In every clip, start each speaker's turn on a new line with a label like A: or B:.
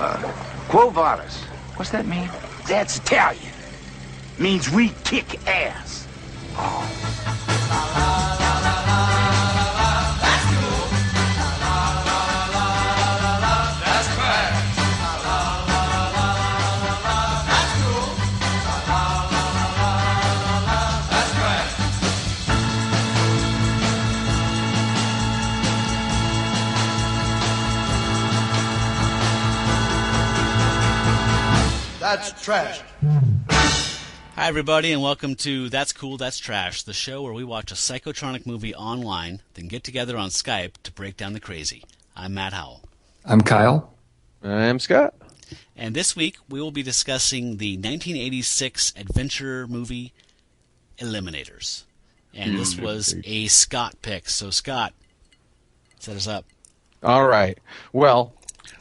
A: Quo Vadis. What's that mean? That's Italian. Means we kick ass.
B: That's trash.
C: Hi, everybody, and welcome to That's Cool, That's Trash, the show where we watch a psychotronic movie online, then get together on Skype to break down the crazy. I'm Matt Howell.
D: I'm Kyle.
E: I'm Scott.
C: And this week, we will be discussing the 1986 adventure movie Eliminators. And this was a Scott pick. So, Scott, set us up.
E: All right. Well,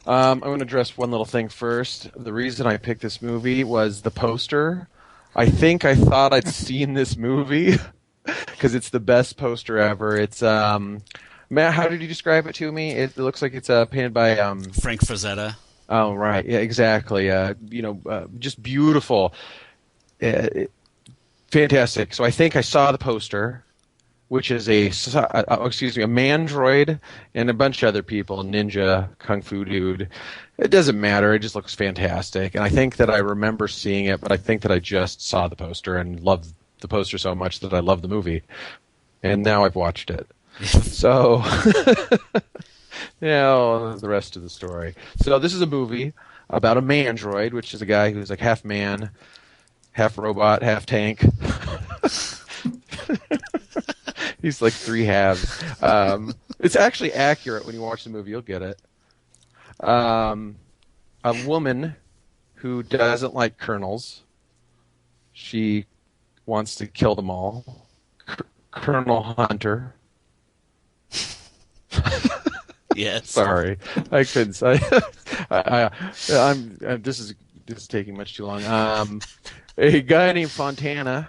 E: I'm going to address one little thing first. The reason I picked this movie was the poster. I thought I'd seen this movie because it's the best poster ever. It's Matt, how did you describe it to me? It looks like it's painted by
C: Frank Frazetta.
E: Oh, right. Yeah, exactly. Just beautiful. Fantastic. So I think I saw the poster, which is a mandroid and a bunch of other people, ninja, kung fu dude. It doesn't matter. It just looks fantastic. And I think that I remember seeing it, but I think that I just saw the poster and loved the poster so much that I love the movie. And now I've watched it. So, the rest of the story. So this is a movie about a mandroid, which is a guy who's like half man, half robot, half tank. He's like three halves. It's actually accurate when you watch the movie. You'll get it. A woman who doesn't like colonels. She wants to kill them all. Colonel Hunter.
C: Yes.
E: Sorry, I couldn't say. This is taking much too long. A guy named Fontana.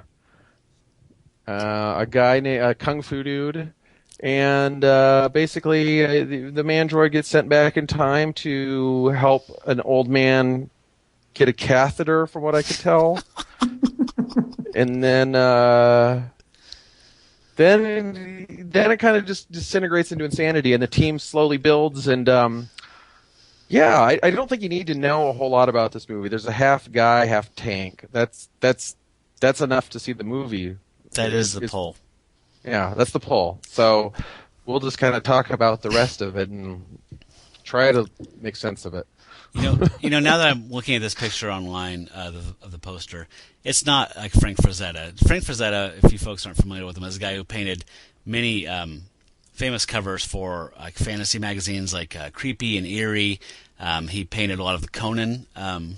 E: A guy named a kung fu dude, and basically the mandroid gets sent back in time to help an old man get a catheter, from what I could tell, and then it kind of just disintegrates into insanity, and the team slowly builds. And I don't think you need to know a whole lot about this movie. There's a half guy, half tank. That's enough to see the movie.
C: That is the pull.
E: Yeah, that's the pull. So we'll just kind of talk about the rest of it and try to make sense of it.
C: Now that I'm looking at this picture online of the poster, it's not like Frank Frazetta. Frank Frazetta, if you folks aren't familiar with him, is a guy who painted many famous covers for like fantasy magazines like Creepy and Eerie. He painted a lot of the Conan and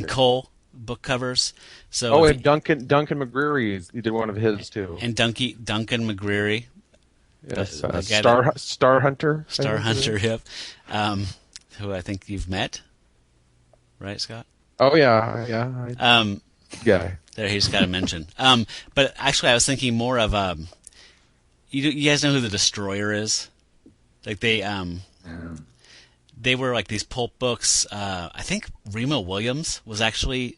C: Cole book covers. So
E: and Duncan McGreary, he did one of his too.
C: And Duncan McGreary.
E: Yes, Star Hunter.
C: Star Hunter, yep. Who I think you've met, right, Scott?
E: Oh yeah. Guy.
C: There, he's got to mention. But actually, I was thinking more of you guys know who the Destroyer is? Like they were like these pulp books. I think Remo Williams was actually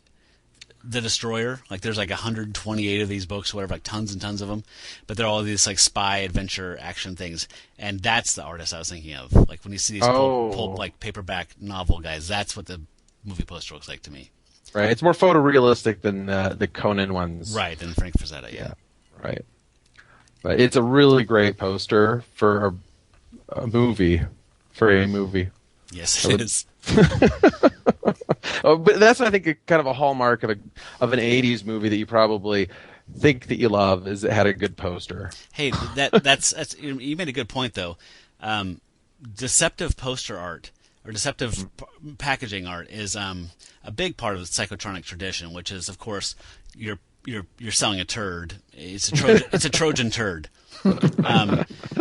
C: the Destroyer. Like there's like 128 of these books, whatever, like tons and tons of them. But they're all these like spy adventure action things, and that's the artist I was thinking of. Like when you see these pulp like paperback novel guys, that's what the movie poster looks like to me.
E: Right, it's more photorealistic than the Conan ones.
C: Right, than Frank Frazetta. Yeah.
E: Right. But it's a really great poster for a movie.
C: Yes, it is.
E: But that's, I think, kind of a hallmark of an '80s movie that you probably think that you love, is it had a good poster.
C: Hey, that's you made a good point though. Deceptive poster art or deceptive packaging art is a big part of the psychotronic tradition, which is, of course, you're selling a turd. It's a Trojan turd.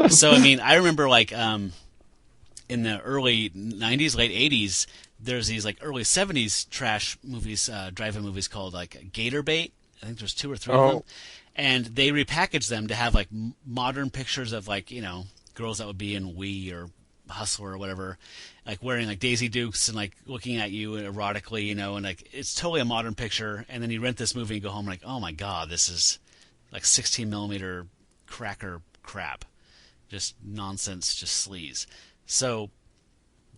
C: So I mean, I remember like in the early '90s, late '80s, there's these like early '70s trash movies, drive-in movies called like Gator Bait. I think there's 2 or 3 of them, and they repackaged them to have like modern pictures of like girls that would be in Wii or hustler or whatever, like wearing like Daisy Dukes and like looking at you erotically, and like it's totally a modern picture. And then you rent this movie and go home like, oh my god, this is like 16 millimeter cracker crap, just nonsense, just sleaze. So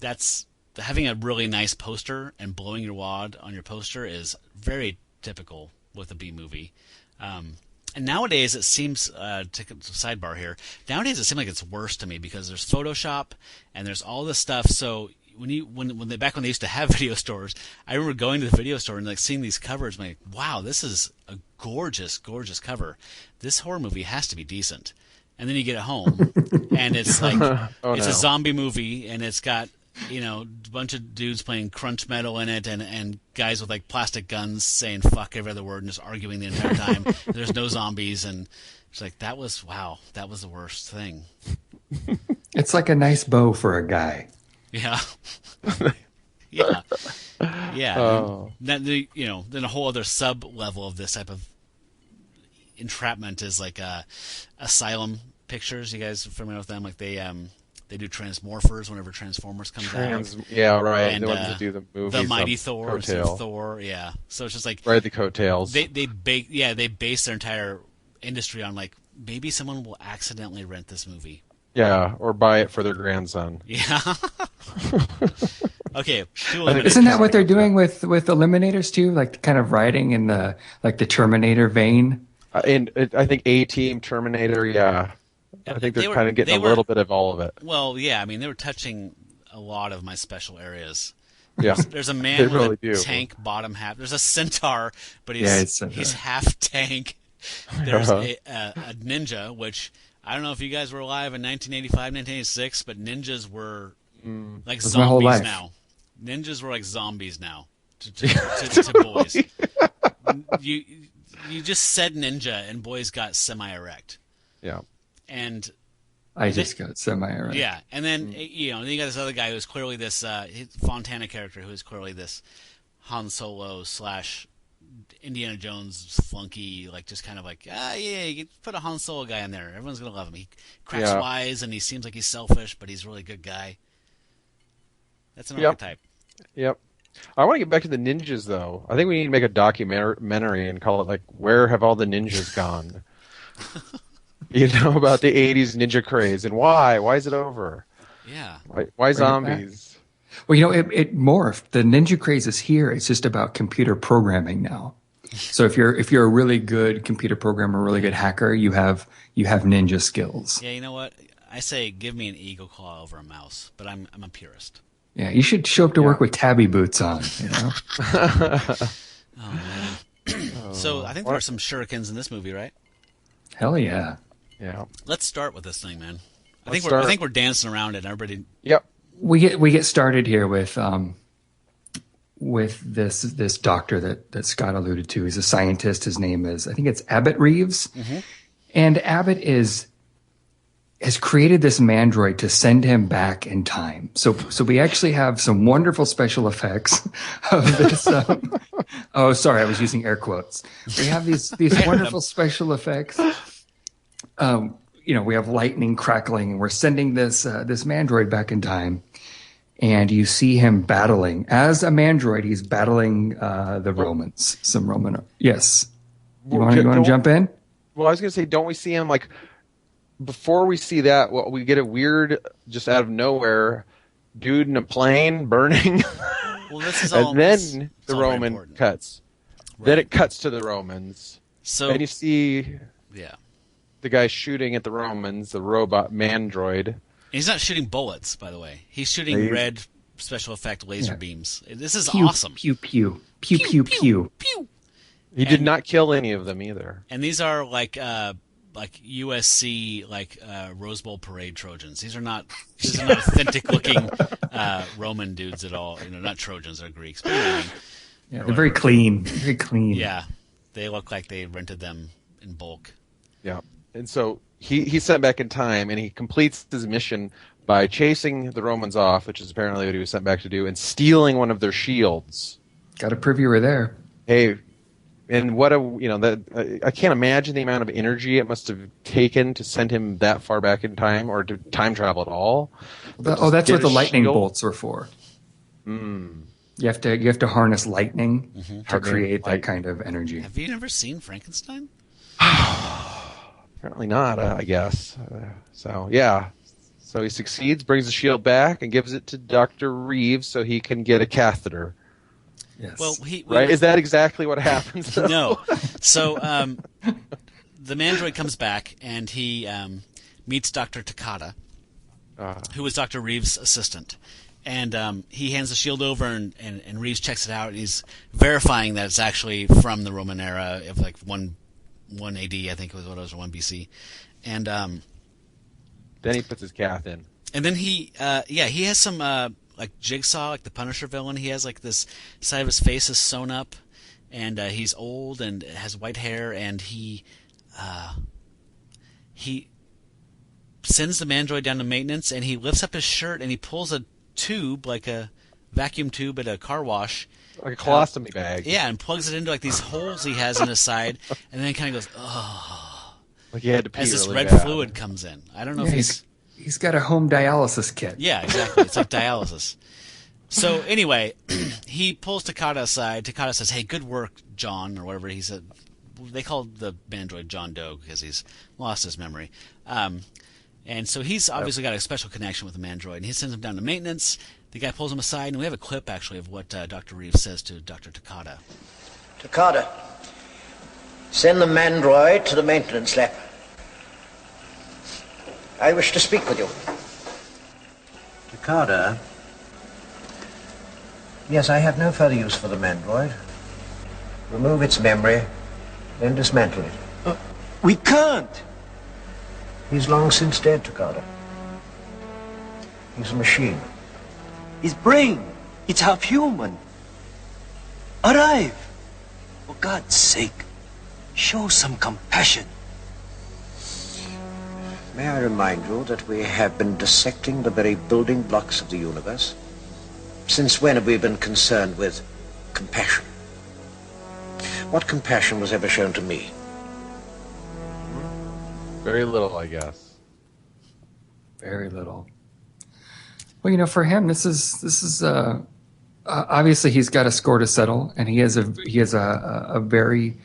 C: that's having a really nice poster and blowing your wad on your poster is very typical with a B movie. And nowadays it seems, sidebar here, nowadays it seems like it's worse to me because there's Photoshop and there's all this stuff. So back when they used to have video stores, I remember going to the video store and like seeing these covers, and like, wow, this is a gorgeous, gorgeous cover. This horror movie has to be decent. And then you get it home, and it's like a zombie movie, and it's got a bunch of dudes playing crunch metal in it, and guys with like plastic guns saying fuck every other word and just arguing the entire time. There's no zombies, and it's like that was the worst thing.
B: It's like a nice bow for a guy.
C: Yeah. Yeah. Yeah.
E: Oh.
C: Then a whole other sub level of this type of entrapment is like Asylum Pictures. You guys are familiar with them? Like they do Transmorphers whenever Transformers comes out.
E: Yeah, right.
C: And
E: the ones that do the movies.
C: The Mighty Thor,
E: Coattail.
C: Thor, yeah. So it's just like
E: right, the coattails.
C: They base their entire industry on like maybe someone will accidentally rent this movie.
E: Yeah, or buy it for their grandson.
C: Yeah. Okay.
B: Isn't that what they're doing with Eliminators too? Like kind of riding in the Terminator vein.
E: And I think A-Team, Terminator, yeah. I think they're kind of getting a little bit of all of it.
C: Well, yeah, I mean, they were touching a lot of my special areas.
E: Yeah.
C: There's a man
E: really
C: with a
E: do.
C: tank bottom half. There's a centaur, but he's half tank. There's a ninja, which I don't know if you guys were alive in 1985, 1986, but ninjas were like zombies now. Ninjas were like zombies now to boys. You just said ninja, and boys got semi-erect.
E: Yeah.
C: And
B: I just got semi-erect.
C: Yeah, and then then you got this other guy who's clearly this Fontana character who is clearly this Han Solo / Indiana Jones flunky, like just kind of like you put a Han Solo guy in there, everyone's gonna love him. He cracks wise and he seems like he's selfish, but he's a really good guy. That's an archetype.
E: Yep. I want to get back to the ninjas, though. I think we need to make a documentary and call it, like, Where Have All the Ninjas Gone? About the 80s ninja craze. And why? Why is it over?
C: Yeah.
E: Why zombies?
B: Well, it morphed. The ninja craze is here. It's just about computer programming now. So if you're a really good computer programmer, a really good hacker, you have ninja skills.
C: Yeah, you know what? I say give me an eagle claw over a mouse, but I'm a purist.
B: Yeah, you should show up to work with tabby boots on.
C: Oh man. So I think there are some shurikens in this movie, right?
B: Hell yeah.
E: Yeah.
C: Let's start with this thing, man. I think we're dancing around it. Everybody.
E: Yep.
B: We get started here with this doctor that Scott alluded to. He's a scientist. His name is, I think it's Abbott Reeves, and Abbott has created this mandroid to send him back in time. So we actually have some wonderful special effects of this. Oh, sorry, I was using air quotes. We have these wonderful special effects. We have lightning crackling, and we're sending this mandroid back in time. And you see him battling as a mandroid. He's battling the Romans. Some Roman. Yes. You want to jump in?
E: Well, I was going to say, don't we see him like? Before we see that, we get a weird, just out of nowhere, dude in a plane burning.
C: Well, this is all.
E: And then the Roman cuts.
C: Right.
E: Then it cuts to the Romans.
C: So
E: and you see, the guy shooting at the Romans, the robot mandroid.
C: He's not shooting bullets, by the way. He's shooting red special effect laser beams. This is
B: pew,
C: awesome.
B: Pew pew pew pew pew pew.
E: He did not kill any of them either.
C: And these are like USC Rose Bowl parade Trojans. These are not authentic looking Roman dudes at all. Not Trojans, they're Greeks. But
B: they're very clean. Very clean.
C: Yeah. They look like they rented them in bulk.
E: Yeah. And so he's sent back in time, and he completes his mission by chasing the Romans off, which is apparently what he was sent back to do, and stealing one of their shields.
B: Got to prove you were there.
E: Hey, And what I can't imagine the amount of energy it must have taken to send him that far back in time, or to time travel at all.
B: That's what the lightning bolts are for.
E: Mm.
B: You have to harness lightning to create that
E: light.
B: kind of energy.
C: Have you never seen Frankenstein?
E: Apparently not, I guess. So he succeeds, brings the shield back, and gives it to Dr. Reeves so he can get a catheter.
B: Yes.
C: Well,
E: right? Is that exactly what happens?
C: No. So the Mandroid comes back and he meets Dr. Takata, who was Dr. Reeves' assistant. And he hands the shield over, and Reeves checks it out, and he's verifying that it's actually from the Roman era of like 1 AD, I think it was what it was, or 1 BC. And
E: then he puts his cath in.
C: And then he has some like Jigsaw, like the Punisher villain. He has like this side of his face is sewn up, and he's old and has white hair, and he sends the Mandroid down to maintenance, and he lifts up his shirt and he pulls a tube, like a vacuum tube at a car wash,
E: like a colostomy bag.
C: Yeah, and plugs it into like these holes he has in his side, and then he kind of goes, oh,
E: like he had to pee
C: as this
E: really
C: red
E: bad.
C: fluid comes in. I don't know if
B: he's got a home dialysis kit.
C: Yeah, exactly. It's like dialysis. So anyway, he pulls Takata aside. Takata says, "Hey, good work, John," or whatever he said. They called the Mandroid John Doe because he's lost his memory. And so he's obviously got a special connection with the Mandroid, and he sends him down to maintenance. The guy pulls him aside, and we have a clip, actually, of what Dr. Reeves says to Dr. Takata.
D: Takata, send the Mandroid to the maintenance lab. I wish to speak with you. Takata? Yes, I have no further use for the Mandroid. Remove its memory, then dismantle it.
F: We can't!
D: He's long since dead, Takata. He's a machine.
F: His brain, it's half human. Arrive! For God's sake, show some compassion.
D: May I remind you that we have been dissecting the very building blocks of the universe? Since when have we been concerned with compassion? What compassion was ever shown to me?
E: Very little, I guess.
B: Very little. Well, for him, this is obviously he's got a score to settle, and he has a very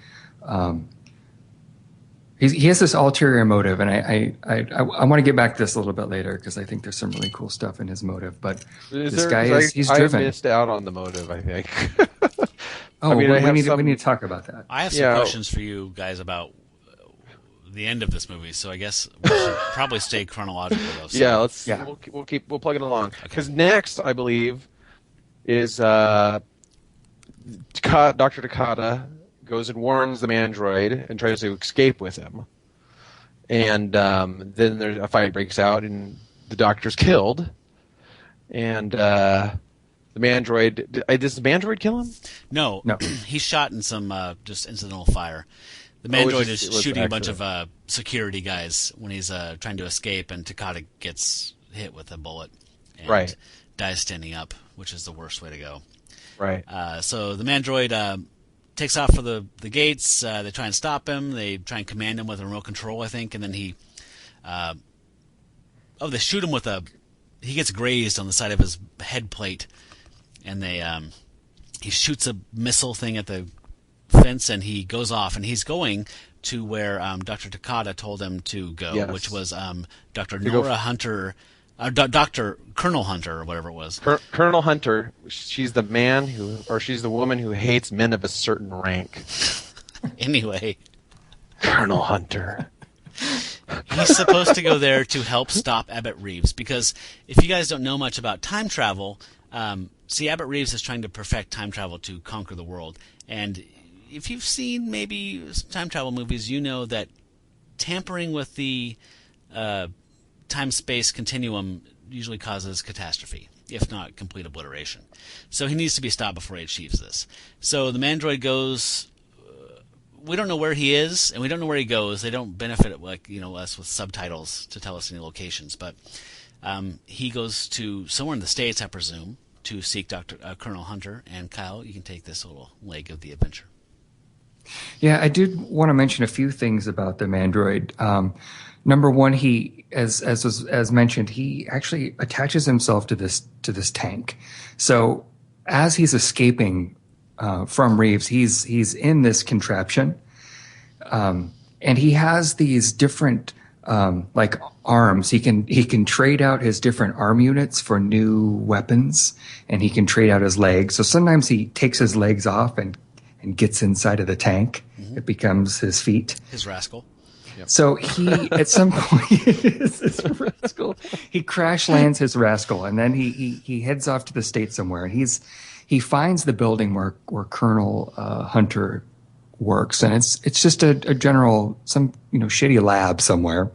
B: he has this ulterior motive, and I want to get back to this a little bit later because I think there's some really cool stuff in his motive. But he's driven.
E: I missed out on the motive, I think.
B: We need to talk about that.
C: I have some questions for you guys about the end of this movie, so I guess we should probably stay chronological though. So.
E: We'll plug it along because next I believe is Dr. Takata goes and warns the Mandroid and tries to escape with him, and then a fight breaks out and the Doctor's killed, and the Mandroid does the Mandroid kill him?
C: No. He's shot in some just incidental fire. The Mandroid is shooting a bunch of security guys when he's trying to escape, and Takata gets hit with a bullet and dies standing up, which is the worst way to go.
E: Right.
C: So the Mandroid takes off for the gates. They try and stop him. They try and command him with a remote control, I think, and then they shoot him with he gets grazed on the side of his head plate, and he shoots a missile thing at the fence, and he goes off, and he's going to where Dr. Takata told him to go, which was Dr. Nora Hunter, Dr. Colonel Hunter, or whatever it was.
E: Colonel Hunter, she's the woman who hates men of a certain rank.
C: Anyway.
E: Colonel Hunter.
C: He's supposed to go there to help stop Abbott Reeves, because if you guys don't know much about time travel, Abbott Reeves is trying to perfect time travel to conquer the world, and if you've seen maybe time travel movies, you know that tampering with the time-space continuum usually causes catastrophe, if not complete obliteration. So he needs to be stopped before he achieves this. So the Mandroid goes. We don't know where he is, and we don't know where he goes. They don't benefit us with subtitles to tell us any locations, but he goes to somewhere in the States, I presume, to seek Colonel Hunter. And Kyle, you can take this little leg of the adventure.
B: Yeah, I did want to mention a few things about the Mandroid. Number one, he, as mentioned, he actually attaches himself to this tank. So as he's escaping from Reeves, he's in this contraption, and he has these different like arms. He can trade out his different arm units for new weapons, and he can trade out his legs. So sometimes he takes his legs off and gets inside of the tank. Mm-hmm. It becomes his feet.
C: His rascal.
B: Yep. So he, at some point, his rascal, he crash lands his rascal, and then he heads off to the States somewhere, and he finds the building where Colonel Hunter works, and it's just a general, some shitty lab somewhere.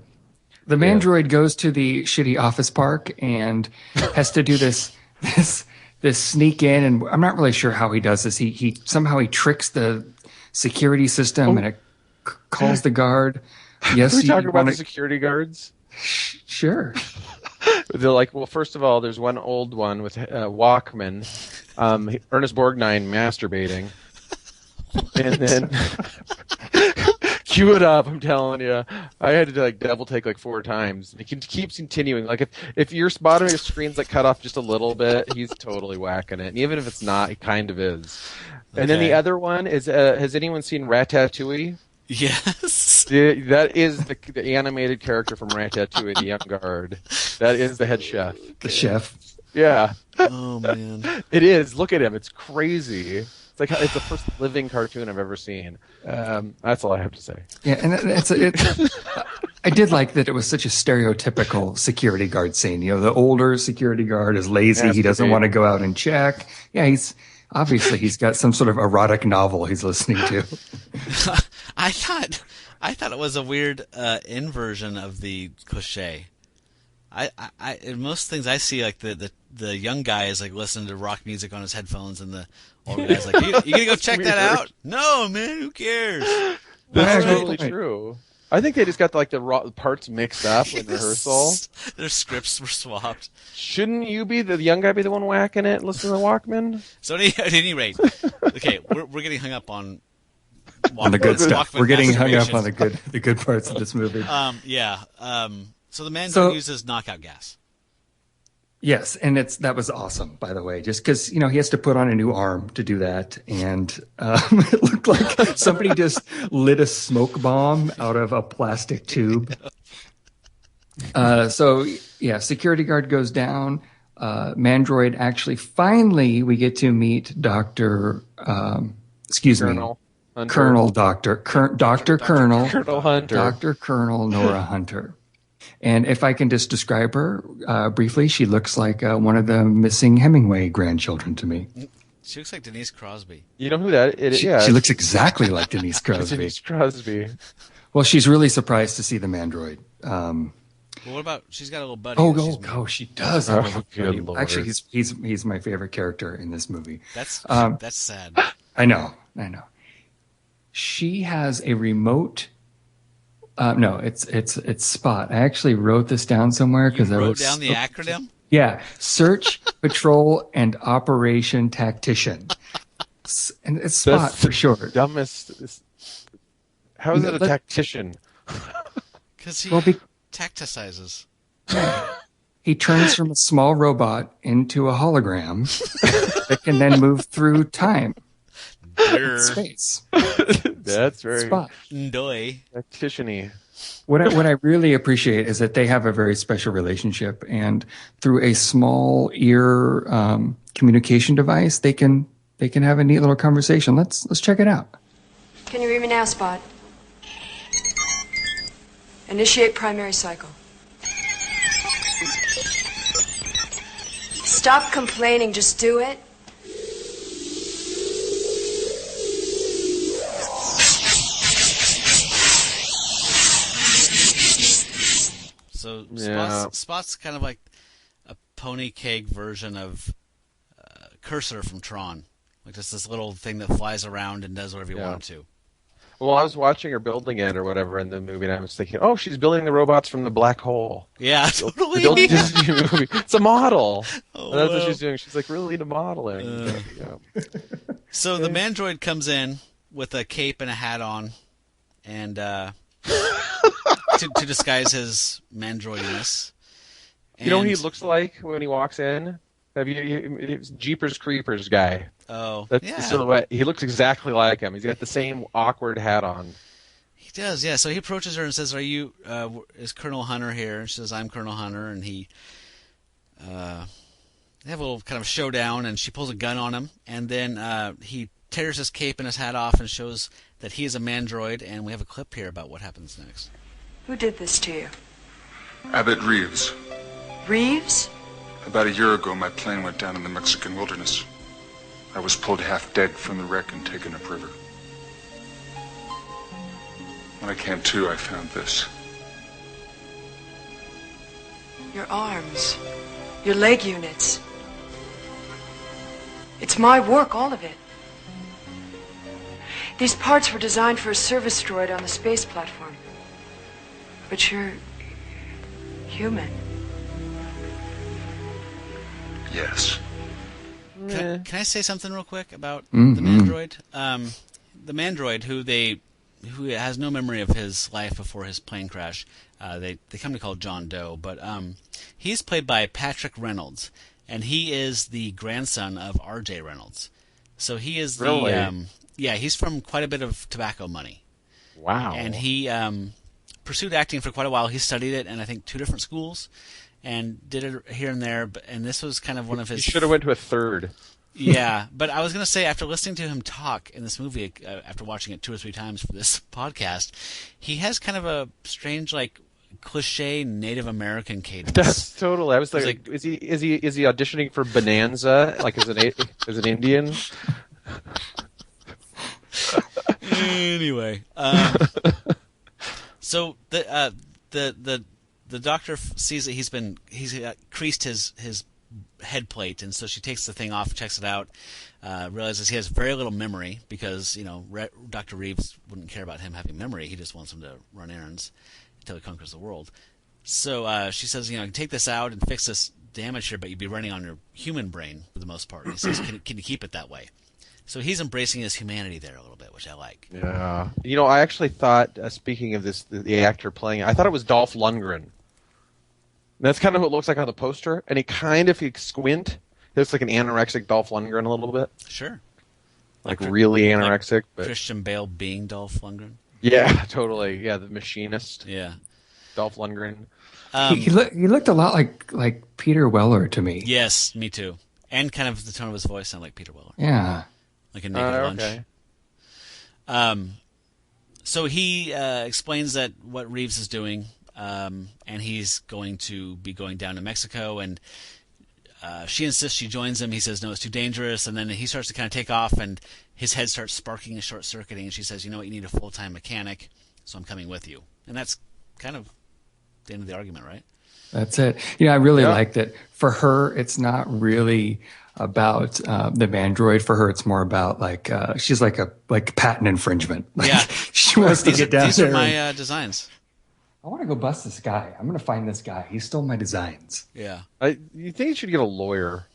B: The Mandroid goes to the shitty office park and has to do this sneak in, and I'm not really sure how he does this. He somehow tricks the security system, and it calls the guard. Yes,
E: can we talk about the security guards?
B: Sure.
E: They're like, well, first of all, there's one old one with Walkman, Ernest Borgnine masturbating, and then cue it up. I'm telling you, I had to double take 4 times. It keeps continuing. Like if your bottom of your screen's cut off just a little bit, he's totally whacking it. And even if it's not, he kind of is. Okay. And then the other one is, has anyone seen Ratatouille?
C: Yes.
E: That is the animated character from Ratatouille, the young guard. That is the head chef.
B: The chef.
E: Yeah.
C: Oh man.
E: It is. Look at him. It's crazy. It's the first living cartoon I've ever seen. That's all I have to say.
B: Yeah, and I did like that it was such a stereotypical security guard scene. The older security guard is lazy. He doesn't want to go out and check. Yeah, he's got some sort of erotic novel he's listening to.
C: I thought it was a weird inversion of the cliche. I in most things I see, the young guy is listening to rock music on his headphones, and the older guy's like, you gonna go check that out? No, man, who cares?
E: That's totally true. I think they just got the raw parts mixed up in rehearsal.
C: Their scripts were swapped.
E: Shouldn't you be the young guy be the one whacking it, listening to the Walkman?
C: So at any rate, okay, we're getting hung up on
B: the good stuff. We're getting hung up on the good parts of this movie.
C: So the man uses knockout gas.
B: Yes, and that was awesome, by the way, just because, he has to put on a new arm to do that. And it looked like somebody just lit a smoke bomb out of a plastic tube. Security guard goes down. Mandroid actually, finally, we get to meet Dr.
E: Colonel
B: Nora Hunter. And if I can just describe her briefly, she looks like one of the missing Hemingway grandchildren to me.
C: She looks like Denise Crosby.
E: You know who that is?
B: She looks exactly like Denise Crosby.
E: Denise Crosby.
B: Well, she's really surprised to see the Mandroid.
C: Well, what about, she's got a little buddy.
B: She does.
E: Good Lord.
B: Actually, he's my favorite character in this movie.
C: That's sad.
B: I know. She has a remote. No, it's Spot. I actually wrote this down somewhere because I
C: wrote down the acronym.
B: Yeah, Search, Patrol, and Operation Tactician, and it's Spot for short.
E: Dumbest. How is it a tactician?
C: Because he tacticizes.
B: He turns from a small robot into a hologram that can then move through time. Space.
E: That's very
B: Spot.
E: Tactician-y.
B: What I really appreciate is that they have a very special relationship, and through a small ear communication device, they can have a neat little conversation. Let's check it out.
G: Can you read me now, Spot? Initiate primary cycle. Stop complaining. Just do it.
C: So Spot's kind of like a pony keg version of Cursor from Tron. Like just this little thing that flies around and does whatever you want to.
E: Well, I was watching her building it or whatever in the movie, and I was thinking, oh, she's building the robots from the black hole.
C: Yeah, totally.
E: It's a model.
C: Oh,
E: that's what she's doing. She's really into modeling.
C: So the Mandroid comes in with a cape and a hat on, and to disguise his mandroidiness.
E: You know what he looks like when he walks in? It's Jeepers Creepers guy.
C: Oh,
E: That's
C: yeah.
E: the silhouette. He looks exactly like him. He's got the same awkward hat on.
C: He does, yeah. So he approaches her and says, "Are you? Is Colonel Hunter here?" And she says, "I'm Colonel Hunter." And they have a little kind of showdown, and she pulls a gun on him, and then he tears his cape and his hat off and shows that he is a mandroid. And we have a clip here about what happens next.
G: Who did this to you?
H: Abbott Reeves.
G: Reeves?
H: About a year ago, my plane went down in the Mexican wilderness. I was pulled half dead from the wreck and taken upriver. When I came to, I found this.
G: Your arms. Your leg units. It's my work, all of it. These parts were designed for a service droid on the space platform. But you're human.
H: Yes.
C: Can I say something real quick about the mandroid? The mandroid, who has no memory of his life before his plane crash, they come to call John Doe, but he's played by Patrick Reynolds, and he is the grandson of R.J. Reynolds. So he is
E: Really?
C: He's from quite a bit of tobacco money.
E: Wow.
C: And he pursued acting for quite a while. He studied it in, I think, 2 different schools, and did it here and there. And this was kind of one of his.
E: He should have went to a third.
C: Yeah, but I was going to say, after listening to him talk in this movie, after watching it 2 or 3 times for this podcast, he has kind of a strange, like, cliche Native American cadence.
E: That's totally. I was like, is he auditioning for Bonanza, like as an Indian?
C: Anyway, so the doctor sees that he's creased his head plate, and so she takes the thing off, checks it out, realizes he has very little memory because Dr. Reeves wouldn't care about him having memory. He just wants him to run errands until he conquers the world. So she says, take this out and fix this damage here, but you'd be running on your human brain for the most part. And he says, can you keep it that way? So he's embracing his humanity there a little bit, which I like.
E: Yeah. I actually thought, speaking of this, the actor playing it, I thought it was Dolph Lundgren. That's kind of what it looks like on the poster, and if you squint, it looks like an anorexic Dolph Lundgren a little bit.
C: Sure.
E: Like really anorexic. But
C: Christian Bale being Dolph Lundgren.
E: Yeah, totally. Yeah, the machinist.
C: Yeah.
E: Dolph Lundgren.
B: He looked a lot like Peter Weller to me.
C: Yes, me too. And kind of the tone of his voice sounded like Peter Weller.
B: Yeah.
C: Like a naked
E: okay.
C: lunch. So he explains that what Reeves is doing, and he's going to be going down to Mexico, and she insists she joins him. He says, no, it's too dangerous, and then he starts to kind of take off, and his head starts sparking and short-circuiting, and she says, you know what, you need a full-time mechanic, so I'm coming with you. And that's kind of the end of the argument, right?
B: That's it. I really like that. For her, it's not really about the mandroid. For her, it's more about she's like patent infringement. She wants to get down there.
C: These are my designs.
B: I want to go bust this guy. I'm going to find this guy. He stole my designs.
C: Yeah.
E: You think you should get a lawyer?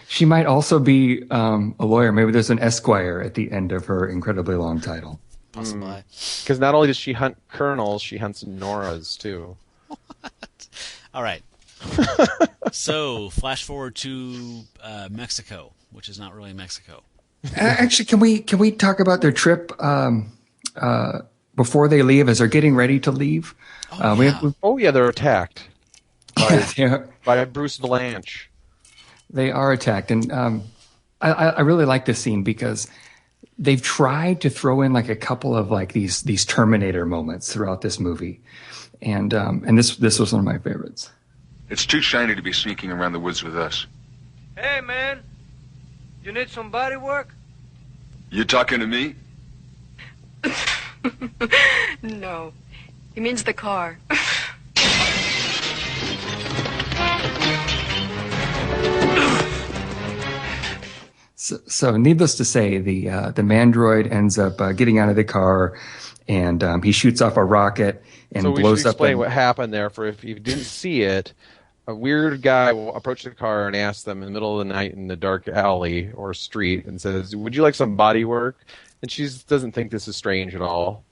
B: She might also be a lawyer. Maybe there's an Esquire at the end of her incredibly long title.
C: Possibly.
E: Because not only does she hunt colonels, she hunts Noras too.
C: What? All right. So, flash forward to Mexico, which is not really Mexico.
B: Actually, can we talk about their trip before they leave, as they're getting ready to leave?
E: They're attacked by Bruce Blanche.
B: They are attacked, and I really like this scene because they've tried to throw in a couple of these Terminator moments throughout this movie, and this was one of my favorites.
H: It's too shiny to be sneaking around the woods with us.
F: Hey, man. You need some body work?
H: You talking to me?
G: No. He means the car.
B: So needless to say, the mandroid ends up getting out of the car, and he shoots off a rocket and
E: so we
B: blows
E: should
B: up.
E: Explain what happened there. For if you didn't see it, a weird guy will approach the car and ask them in the middle of the night in the dark alley or street and says, "Would you like some body work?" And she doesn't think this is strange at all.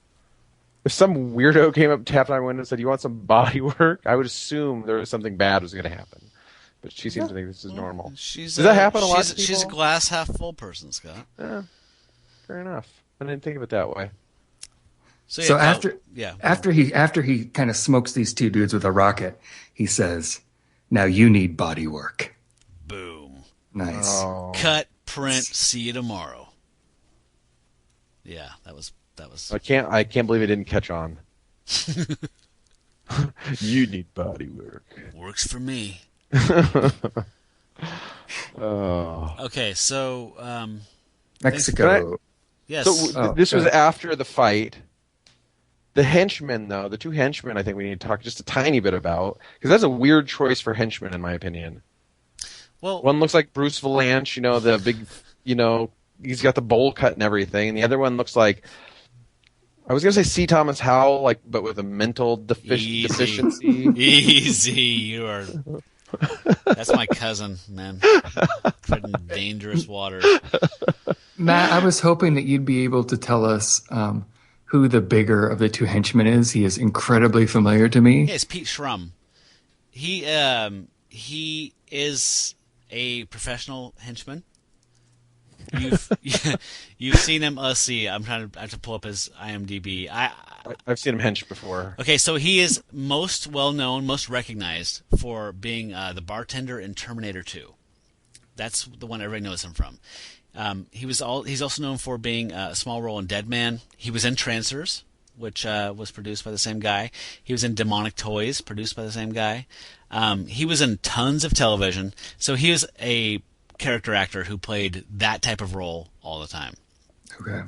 E: If some weirdo came up, tapped on my window, and said, "You want some body work?" I would assume there was something bad was going to happen. But she seems to think this is normal. Does that happen a lot to people?
C: She's a glass half full person, Scott.
E: Yeah, fair enough. I didn't think of it that way.
B: So after he kind of smokes these two dudes with a rocket, he says, "Now you need body work."
C: Boom.
B: Nice.
C: Oh. Cut, print, see you tomorrow. Yeah, that was.
E: I can't believe it didn't catch on. You need body work.
C: Works for me.
E: Oh.
C: Okay, so
B: Mexico.
C: Yes.
E: So this was after the fight. The henchmen, though, the two henchmen, I think we need to talk just a tiny bit about, because that's a weird choice for henchmen, in my opinion.
C: Well,
E: one looks like Bruce Valanche, the big, he's got the bowl cut and everything, and the other one looks like, I was going to say C. Thomas Howell, but with a mental deficiency.
C: Easy, you are. That's my cousin, man. Treading dangerous waters.
B: Matt, I was hoping that you'd be able to tell us who the bigger of the two henchmen is. He is incredibly familiar to me.
C: Yeah, it's Pete Schrum. He is a professional henchman. You've seen him. Let's see. I have to pull up his IMDb.
E: I've seen him hench before.
C: Okay, so he is most well known, most recognized for being the bartender in Terminator 2. That's the one everybody knows him from. He's also known for being a small role in Dead Man. He was in Trancers, which was produced by the same guy. He was in Demonic Toys, produced by the same guy. He was in tons of television. So he was a character actor who played that type of role all the time.
B: Okay.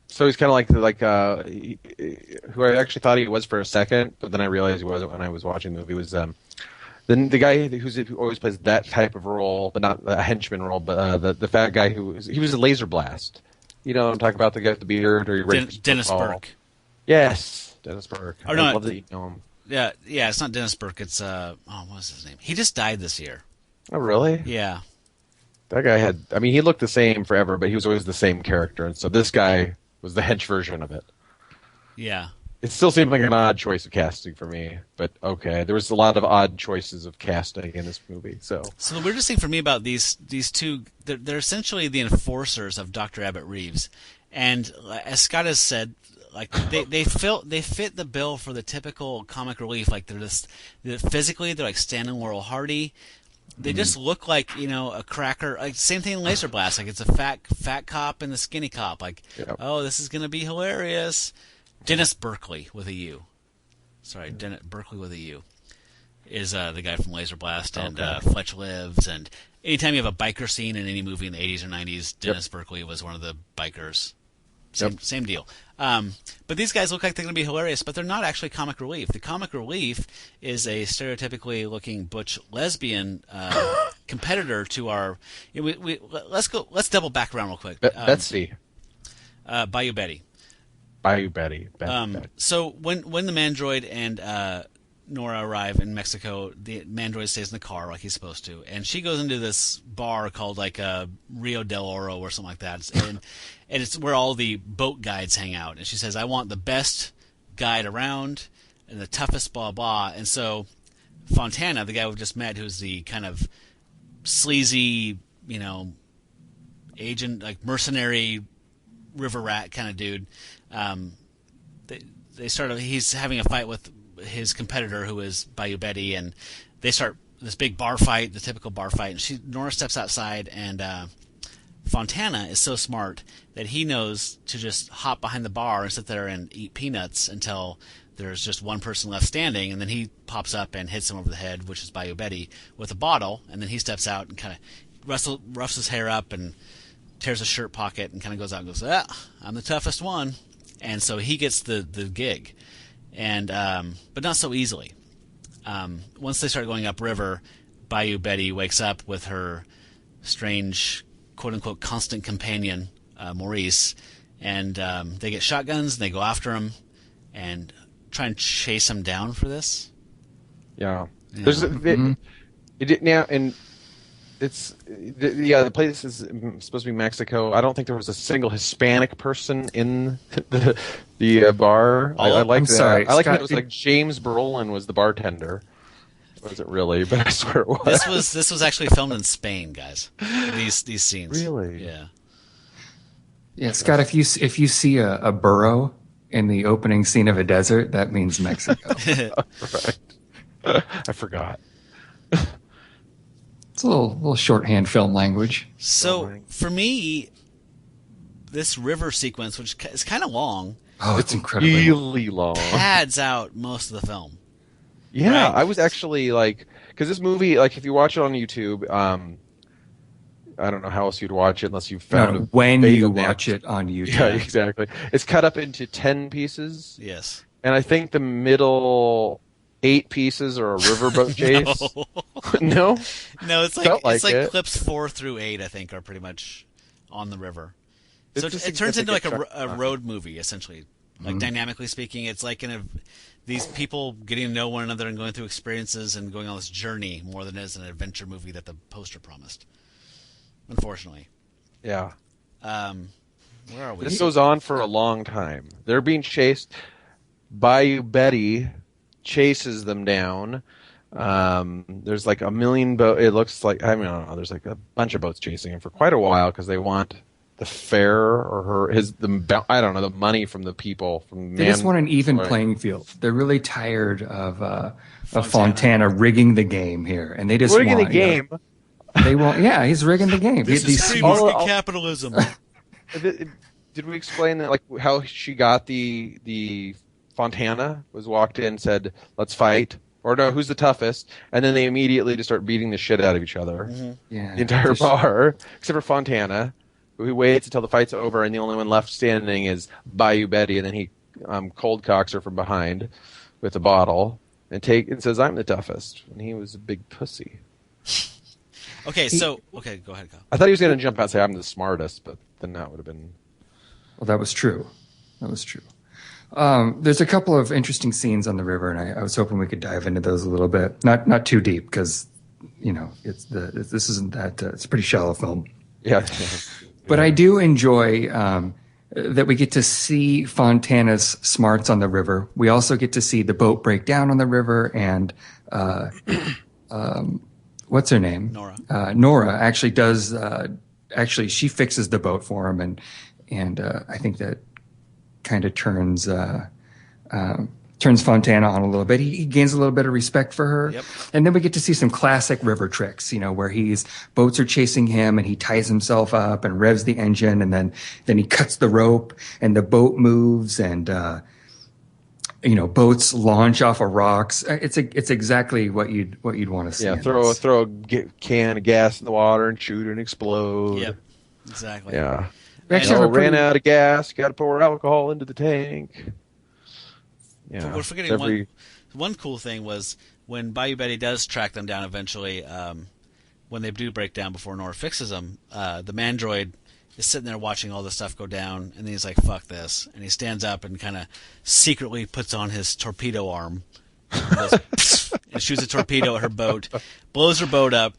E: So he's kind of like who I actually thought he was for a second, but then I realized he wasn't when I was watching the movie. Was the guy who always plays that type of role, but not a henchman role, but the fat guy he was a Laser Blast. You know what I'm talking about, the guy with the beard, or
C: Dennis Burke.
E: Yes, Dennis Burke.
C: I
E: love that you know him.
C: Yeah, it's not Dennis Burke. It's what was his name? He just died this year.
E: Oh, really?
C: Yeah.
E: That guy he looked the same forever, but he was always the same character, and so this guy was the hench version of it.
C: Yeah.
E: It still seemed like an odd choice of casting for me, but okay. There was a lot of odd choices of casting in this movie. So
C: the weirdest thing for me about these two, they're essentially the enforcers of Dr. Abbott Reeves, and as Scott has said, like they fit the bill for the typical comic relief. Like physically they're like Stan and Laurel Hardy. They just look like, a cracker. Like same thing in Laser Blast. Like it's a fat cop and the skinny cop. Like, oh, this is gonna be hilarious. Dennis Berkeley with a U. Sorry, Dennis Berkeley with a U is the guy from Laser Blast and Fletch Lives. And anytime you have a biker scene in any movie in the 80s or 90s, Dennis Berkeley was one of the bikers. Same deal. But these guys look like they're going to be hilarious, but they're not actually comic relief. The comic relief is a stereotypically looking butch lesbian competitor to our. Let's double back around real quick.
E: Betsy.
C: Bayou Betty.
E: Bayou Betty.
C: So when the Mandroid and Nora arrive in Mexico, the Mandroid stays in the car like he's supposed to, and she goes into this bar called like Rio del Oro or something like that, and it's where all the boat guides hang out. And she says, "I want the best guide around and the toughest blah blah." And so Fontana, the guy we've just met, who's the kind of sleazy, agent, like mercenary river rat kind of dude, he's having a fight with his competitor, who is Bayou Betty, and they start this big bar fight, the typical bar fight. And Nora steps outside, and Fontana is so smart that he knows to just hop behind the bar and sit there and eat peanuts until there's just one person left standing, and then he pops up and hits him over the head, which is Bayou Betty, with a bottle, and then he steps out and kind of roughs his hair up and tears a shirt pocket and kind of goes out and goes, I'm the toughest one. And so he gets the gig, and but not so easily. Once they start going upriver, Bayou Betty wakes up with her strange, quote-unquote, constant companion, Maurice, and they get shotguns, and they go after him and try and chase him down for this.
E: Yeah. There's It did now, and the place is supposed to be Mexico. I don't think there was a single Hispanic person in the bar. I like that.
B: Sorry,
E: I like
B: Scott,
E: that it was like James Brolin was the bartender. It wasn't really, but I swear it was.
C: This was actually filmed in Spain, guys. These scenes.
E: Really?
C: Yeah.
B: Yeah, Scott. If you see a burro in the opening scene of a desert, that means Mexico.
E: Right. I forgot.
B: It's a little shorthand film language.
C: So for me, this river sequence, which is kind of long,
B: it's incredibly
E: really long.
C: pads out most of the film.
E: Yeah,
C: Right.
E: I was actually like, because this movie, like, if you watch it on YouTube, I don't know how else you'd watch it unless you found
B: when
E: beta
B: you
E: link.
B: watch it on YouTube.
E: Yeah, exactly. It's cut up into 10 pieces.
C: Yes.
E: And I think the middle 8 pieces are a riverboat chase. No?
C: No, it's
E: Felt
C: like
E: it.
C: clips 4 through 8, I think, are pretty much on the river. So
E: It's just
C: it turns into like
E: significant
C: a road movie, essentially. Like dynamically speaking, it's like these people getting to know one another and going through experiences and going on this journey more than it is an adventure movie that the poster promised. Unfortunately.
E: Yeah.
C: Where are we?
E: This goes on for a long time. They're being chased. Bayou Betty chases them down. There's like a million boat. It looks like, I don't know. There's like a bunch of boats chasing him for quite a while because they want the fare or I don't know, the money from the people.
B: They just want an even playing field. They're really tired of Fontana rigging the game here, and they just
E: rigging
B: want
E: the game.
B: They want, yeah, he's rigging the game.
C: This is free market capitalism.
E: Did we explain that, like, how she got the Fontana was walked in, said, "Let's fight," or no, who's the toughest? And then they immediately just start beating the shit out of each other.
C: Mm-hmm.
B: Yeah,
E: the entire bar, except for Fontana, who waits until the fight's over, and the only one left standing is Bayou Betty, and then he cold cocks her from behind with a bottle and says, "I'm the toughest," and he was a big pussy.
C: Okay, go ahead, Kyle.
E: I thought he was going to jump out and say, "I'm the smartest," but then that would have been.
B: Well, that was true. There's a couple of interesting scenes on the river, and I was hoping we could dive into those a little bit. Not too deep, because this isn't that. It's a pretty shallow film.
E: Yeah.
B: But I do enjoy that we get to see Fontana's smarts on the river. We also get to see the boat break down on the river, and what's her name?
C: Nora.
B: Nora actually does. She fixes the boat for him, and I think that kind of turns Fontana on a little bit. He gains a little bit of respect for her.
C: Yep.
B: And then we get to see some classic river tricks, where boats are chasing him and he ties himself up and revs the engine, and then he cuts the rope and the boat moves, and boats launch off of rocks. It's exactly what you'd want to see.
E: Yeah, throw a can of gas in the water and shoot and explode.
C: Yep, exactly.
E: Yeah.
B: We actually
E: ran out of gas. Got to pour alcohol into the tank. Yeah.
C: We're forgetting one cool thing was when Bayou Betty does track them down eventually. When they do break down before Nora fixes them, the mandroid is sitting there watching all this stuff go down, and then he's like, "Fuck this!" And he stands up and kind of secretly puts on his torpedo arm, and shoots a torpedo at her boat, blows her boat up,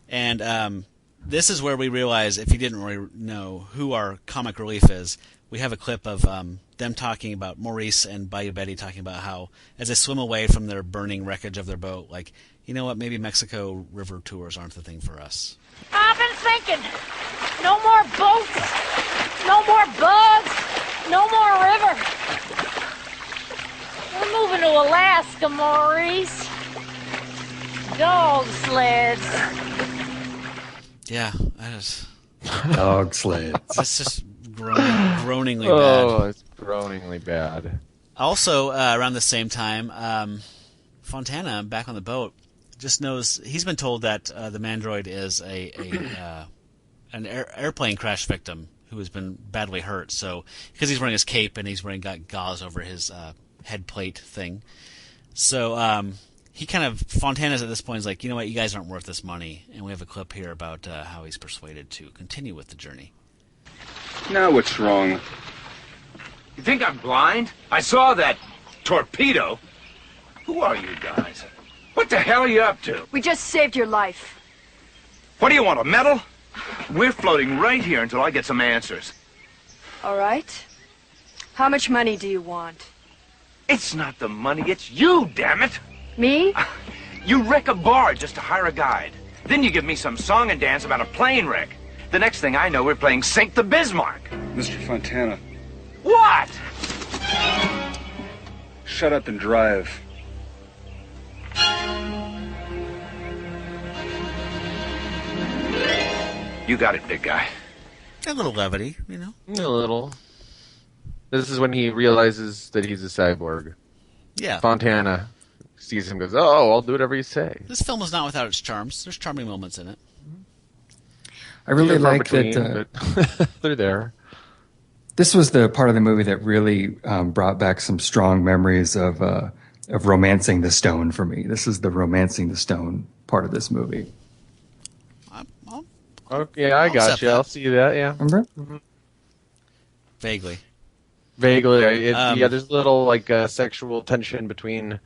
C: and this is where we realize, if you didn't already know, who our comic relief is. We have a clip of them talking about Maurice and Bayou Betty talking about how, as they swim away from their burning wreckage of their boat, like, you know what, maybe Mexico river tours aren't the thing for us.
I: I've been thinking, no more boats, no more bugs, no more river. We're moving to Alaska, Maurice. Dog sleds.
C: Yeah, I just...
B: Dog sleds.
C: It's just groaningly bad.
E: Oh, it's groaningly bad.
C: Also, around the same time, Fontana, back on the boat, just knows he's been told that the mandroid is an airplane crash victim who has been badly hurt. So, because he's wearing his cape and he's got gauze over his head plate thing, so Fontana's at this point is like, you know what, you guys aren't worth this money, and we have a clip here about how he's persuaded to continue with the journey.
H: Now what's wrong?
A: You think I'm blind? I saw that torpedo. Who are you guys? What the hell are you up to?
G: We just saved your life.
A: What do you want, a medal? We're floating right here until I get some answers.
G: All right. How much money do you want?
A: It's not the money, it's you, damn it!
G: Me?
A: You wreck a bar just to hire a guide. Then you give me some song and dance about a plane wreck. The next thing I know, we're playing Sink the Bismarck.
H: Mr. Fontana,
A: What?
H: shut up and drive.
A: You got it, big guy.
C: A little levity, you know.
E: A little. This is when he realizes that he's a cyborg.
C: Yeah.
E: Fontana sees him and goes, "Oh, I'll do whatever you say."
C: This film is not without its charms. There's charming moments in it.
B: I really
E: Few are
B: like
E: between,
B: that.
E: but they're there.
B: This was the part of the movie that really brought back some strong memories of romancing the stone for me. This is the romancing the stone part of this movie.
E: Okay, I got
C: accept
E: you.
C: that.
E: I'll see that. Yeah,
B: Remember?
C: Vaguely.
E: vaguely. There's a little like sexual tension between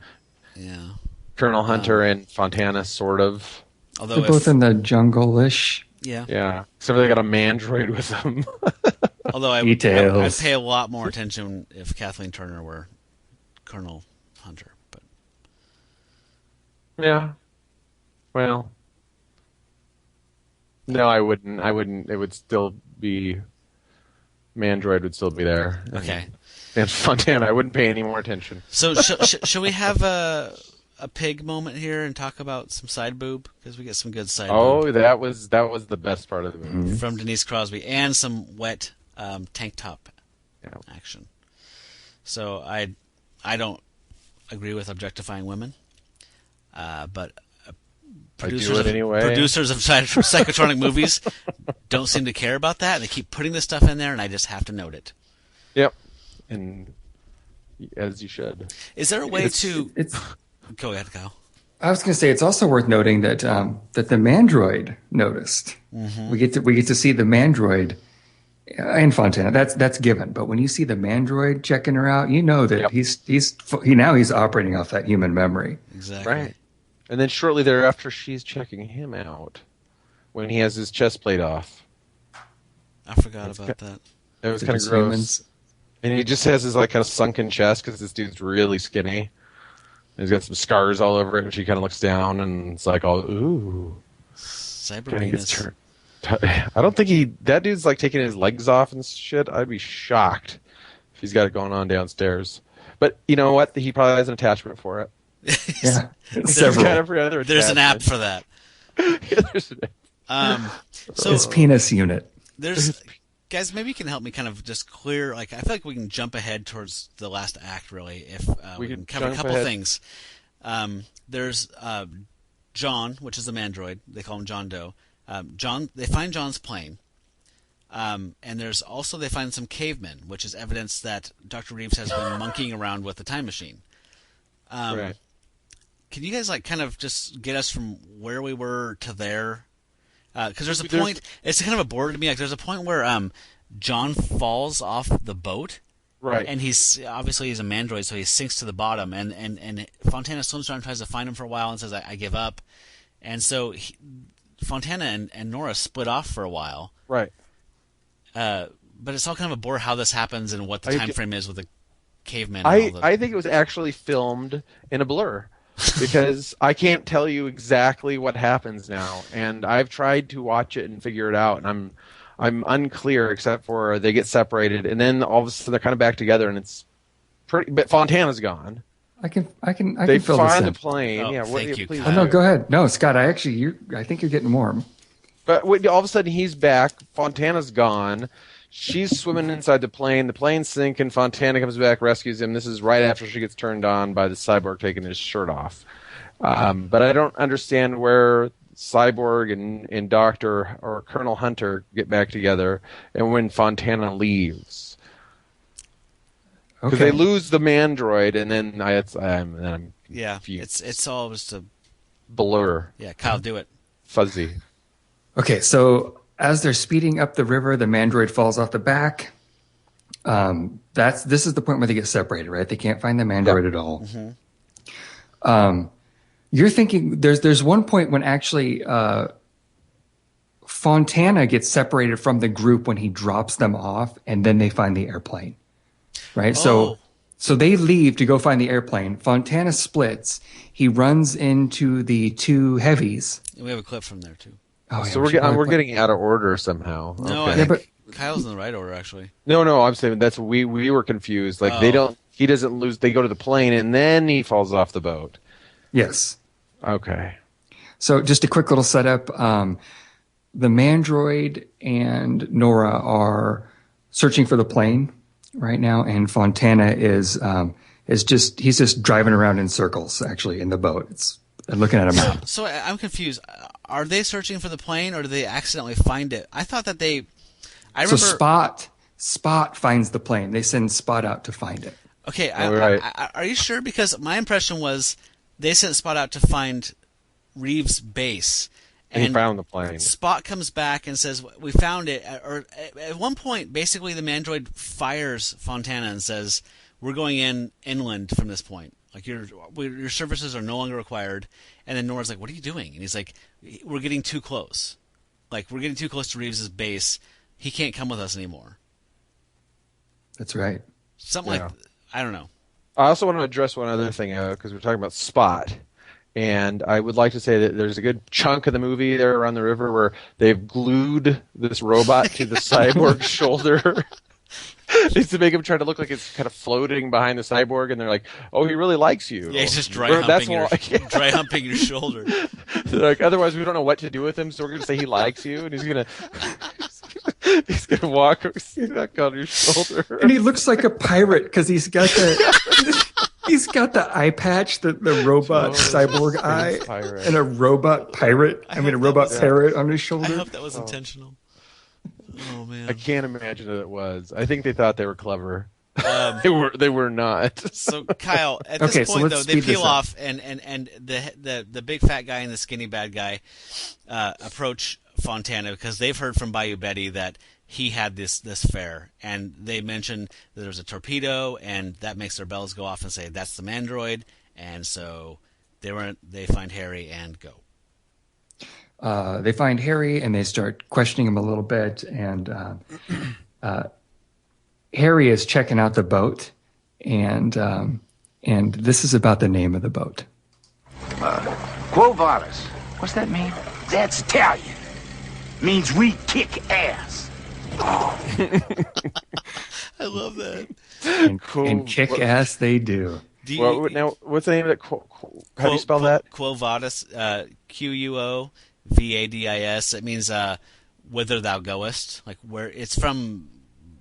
E: Colonel Hunter and Fontana, sort of.
C: Although
B: They're both in the jungle-ish.
C: Yeah.
E: Yeah. Except for they got a mandroid with them.
C: Although I'd pay a lot more attention if Kathleen Turner were Colonel Hunter. But
E: yeah. Well. No, I wouldn't. It would still be. Mandroid would still be there.
C: Okay.
E: And Fontana, I wouldn't pay any more attention.
C: So should we have a pig moment here and talk about some side boob, because we get some good side boob.
E: Oh, that was the best part of the movie
C: from Denise Crosby, and some wet tank top action. So I don't agree with objectifying women, but producers of psychotronic movies don't seem to care about that, and they keep putting this stuff in there, and I just have to note it.
E: Yep, and as you should.
C: Is there a way to? Go ahead, Kyle.
B: I was going to say it's also worth noting that that the Mandroid noticed. Mm-hmm. We get to see the Mandroid in Fontana. That's given. But when you see the Mandroid checking her out, you know that he's operating off that human memory.
C: Exactly.
E: Right. And then shortly thereafter, she's checking him out when he has his chest plate off.
C: I forgot about that.
E: It was kind of gross. Humans. And he just has his like kind of sunken chest because this dude's really skinny. He's got some scars all over it, and she kind of looks down, and it's like, all, ooh.
C: Cyber
E: I don't think that dude's like taking his legs off and shit. I'd be shocked if he's got it going on downstairs. But you know what? He probably has an attachment for it.
B: Yeah.
C: There's an app for that.
E: There's an app.
C: So
B: his penis unit.
C: Guys, maybe you can help me kind of just clear. Like, I feel like we can jump ahead towards the last act, really, if we can cover a couple things. There's John, which is the Mandroid. They call him John Doe. They find John's plane, and there's also they find some cavemen, which is evidence that Dr. Reeves has been monkeying around with the time machine.
E: Right.
C: Can you guys like kind of just get us from where we were to there? Because there's a point. It's kind of a border to me. Like there's a point where John falls off the boat,
E: right?
C: And he's a Mandroid, so he sinks to the bottom. And Fontana swims around, and tries to find him for a while, and says, "I give up." And so Fontana and Nora split off for a while,
E: right?
C: But it's all kind of a bore how this happens and what the time frame is with the cavemen.
E: I think it was actually filmed in a blur. Because I can't tell you exactly what happens now, and I've tried to watch it and figure it out, and I'm unclear except for they get separated, and then all of a sudden they're kind of back together, and it's pretty. But Fontana's gone.
B: I can fill
E: they
B: this
E: find
B: in.
E: the plane. Yeah,
C: thank you.
B: Oh no, go ahead. No, Scott, I think you're getting warm.
E: But all of a sudden he's back. Fontana's gone. She's swimming inside the plane. The plane's sinking. Fontana comes back, rescues him. This is right after she gets turned on by the cyborg taking his shirt off. But I don't understand where Cyborg and Doctor or Colonel Hunter get back together and when Fontana leaves. Because they lose the Mandroid, and then I'm confused.
C: It's all just a
E: blur.
C: Yeah, Kyle, do it.
E: Fuzzy.
B: Okay, so as they're speeding up the river, the Mandroid falls off the back. This is the point where they get separated, right? They can't find the Mandroid at all.
C: Mm-hmm.
B: You're thinking there's one point when actually Fontana gets separated from the group when he drops them off, and then they find the airplane, right?
C: Oh.
B: So they leave to go find the airplane. Fontana splits. He runs into the two heavies.
C: We have a clip from there too.
B: Oh, yeah,
E: So we're getting out of order somehow.
C: No,
E: Okay.
C: I think Kyle's in the right order actually.
E: No, I'm saying that's we were confused. Like he doesn't lose. They go to the plane and then he falls off the boat.
B: Yes.
E: Okay.
B: So just a quick little setup. The Mandroid and Nora are searching for the plane right now, and Fontana is just driving around in circles actually in the boat. It's looking at a map.
C: So I'm confused. Are they searching for the plane, or do they accidentally find it? I thought that I remember.
B: So Spot finds the plane. They send Spot out to find it.
C: Okay,
E: Right.
C: are you sure? Because my impression was they sent Spot out to find Reeves' base.
E: And he found the plane.
C: Spot comes back and says, "We found it." Or at one point, basically, the Mandroid fires Fontana and says, "We're going inland from this point. Like your services are no longer required." And then Nora's like, "What are you doing?" And he's like, "We're getting too close. Like we're getting too close to Reeves' base. He can't come with us anymore."
B: That's right.
C: Something like I don't know.
E: I also want to address one other thing because we're talking about Spot. And I would like to say that there's a good chunk of the movie there around the river where they've glued this robot to the cyborg's shoulder. It's to make him try to look like it's kind of floating behind the cyborg, and they're like, "Oh, he really likes you."
C: Yeah, he's just dry humping your shoulder.
E: They're like, otherwise, we don't know what to do with him, so we're going to say he likes you, and he's gonna walk back on your shoulder.
B: And he looks like a pirate because he's got the eye patch, the robot cyborg eye,
E: pirate.
B: and a robot pirate. I mean, a robot parrot on his shoulder.
C: I hope that was intentional. Oh man,
E: I can't imagine that it was. I think they thought they were clever. They were not.
C: So Kyle, at this point though, they peel off, and the big fat guy and the skinny bad guy approach Fontana because they've heard from Bayou Betty that he had this fare, and they mention that there's a torpedo, and that makes their bells go off and say that's the Mandroid, and so they find Harry and go.
B: They find Harry and they start questioning him a little bit, and Harry is checking out the boat, and this is about the name of the boat.
A: Quo Vadis. What's that mean? That's Italian. Means we kick ass.
C: I love that.
B: And kick ass they do.
E: Now, what's the name of that? How do you spell that?
C: Quo Vadis, Quovadis. It means whither thou goest. Like where it's from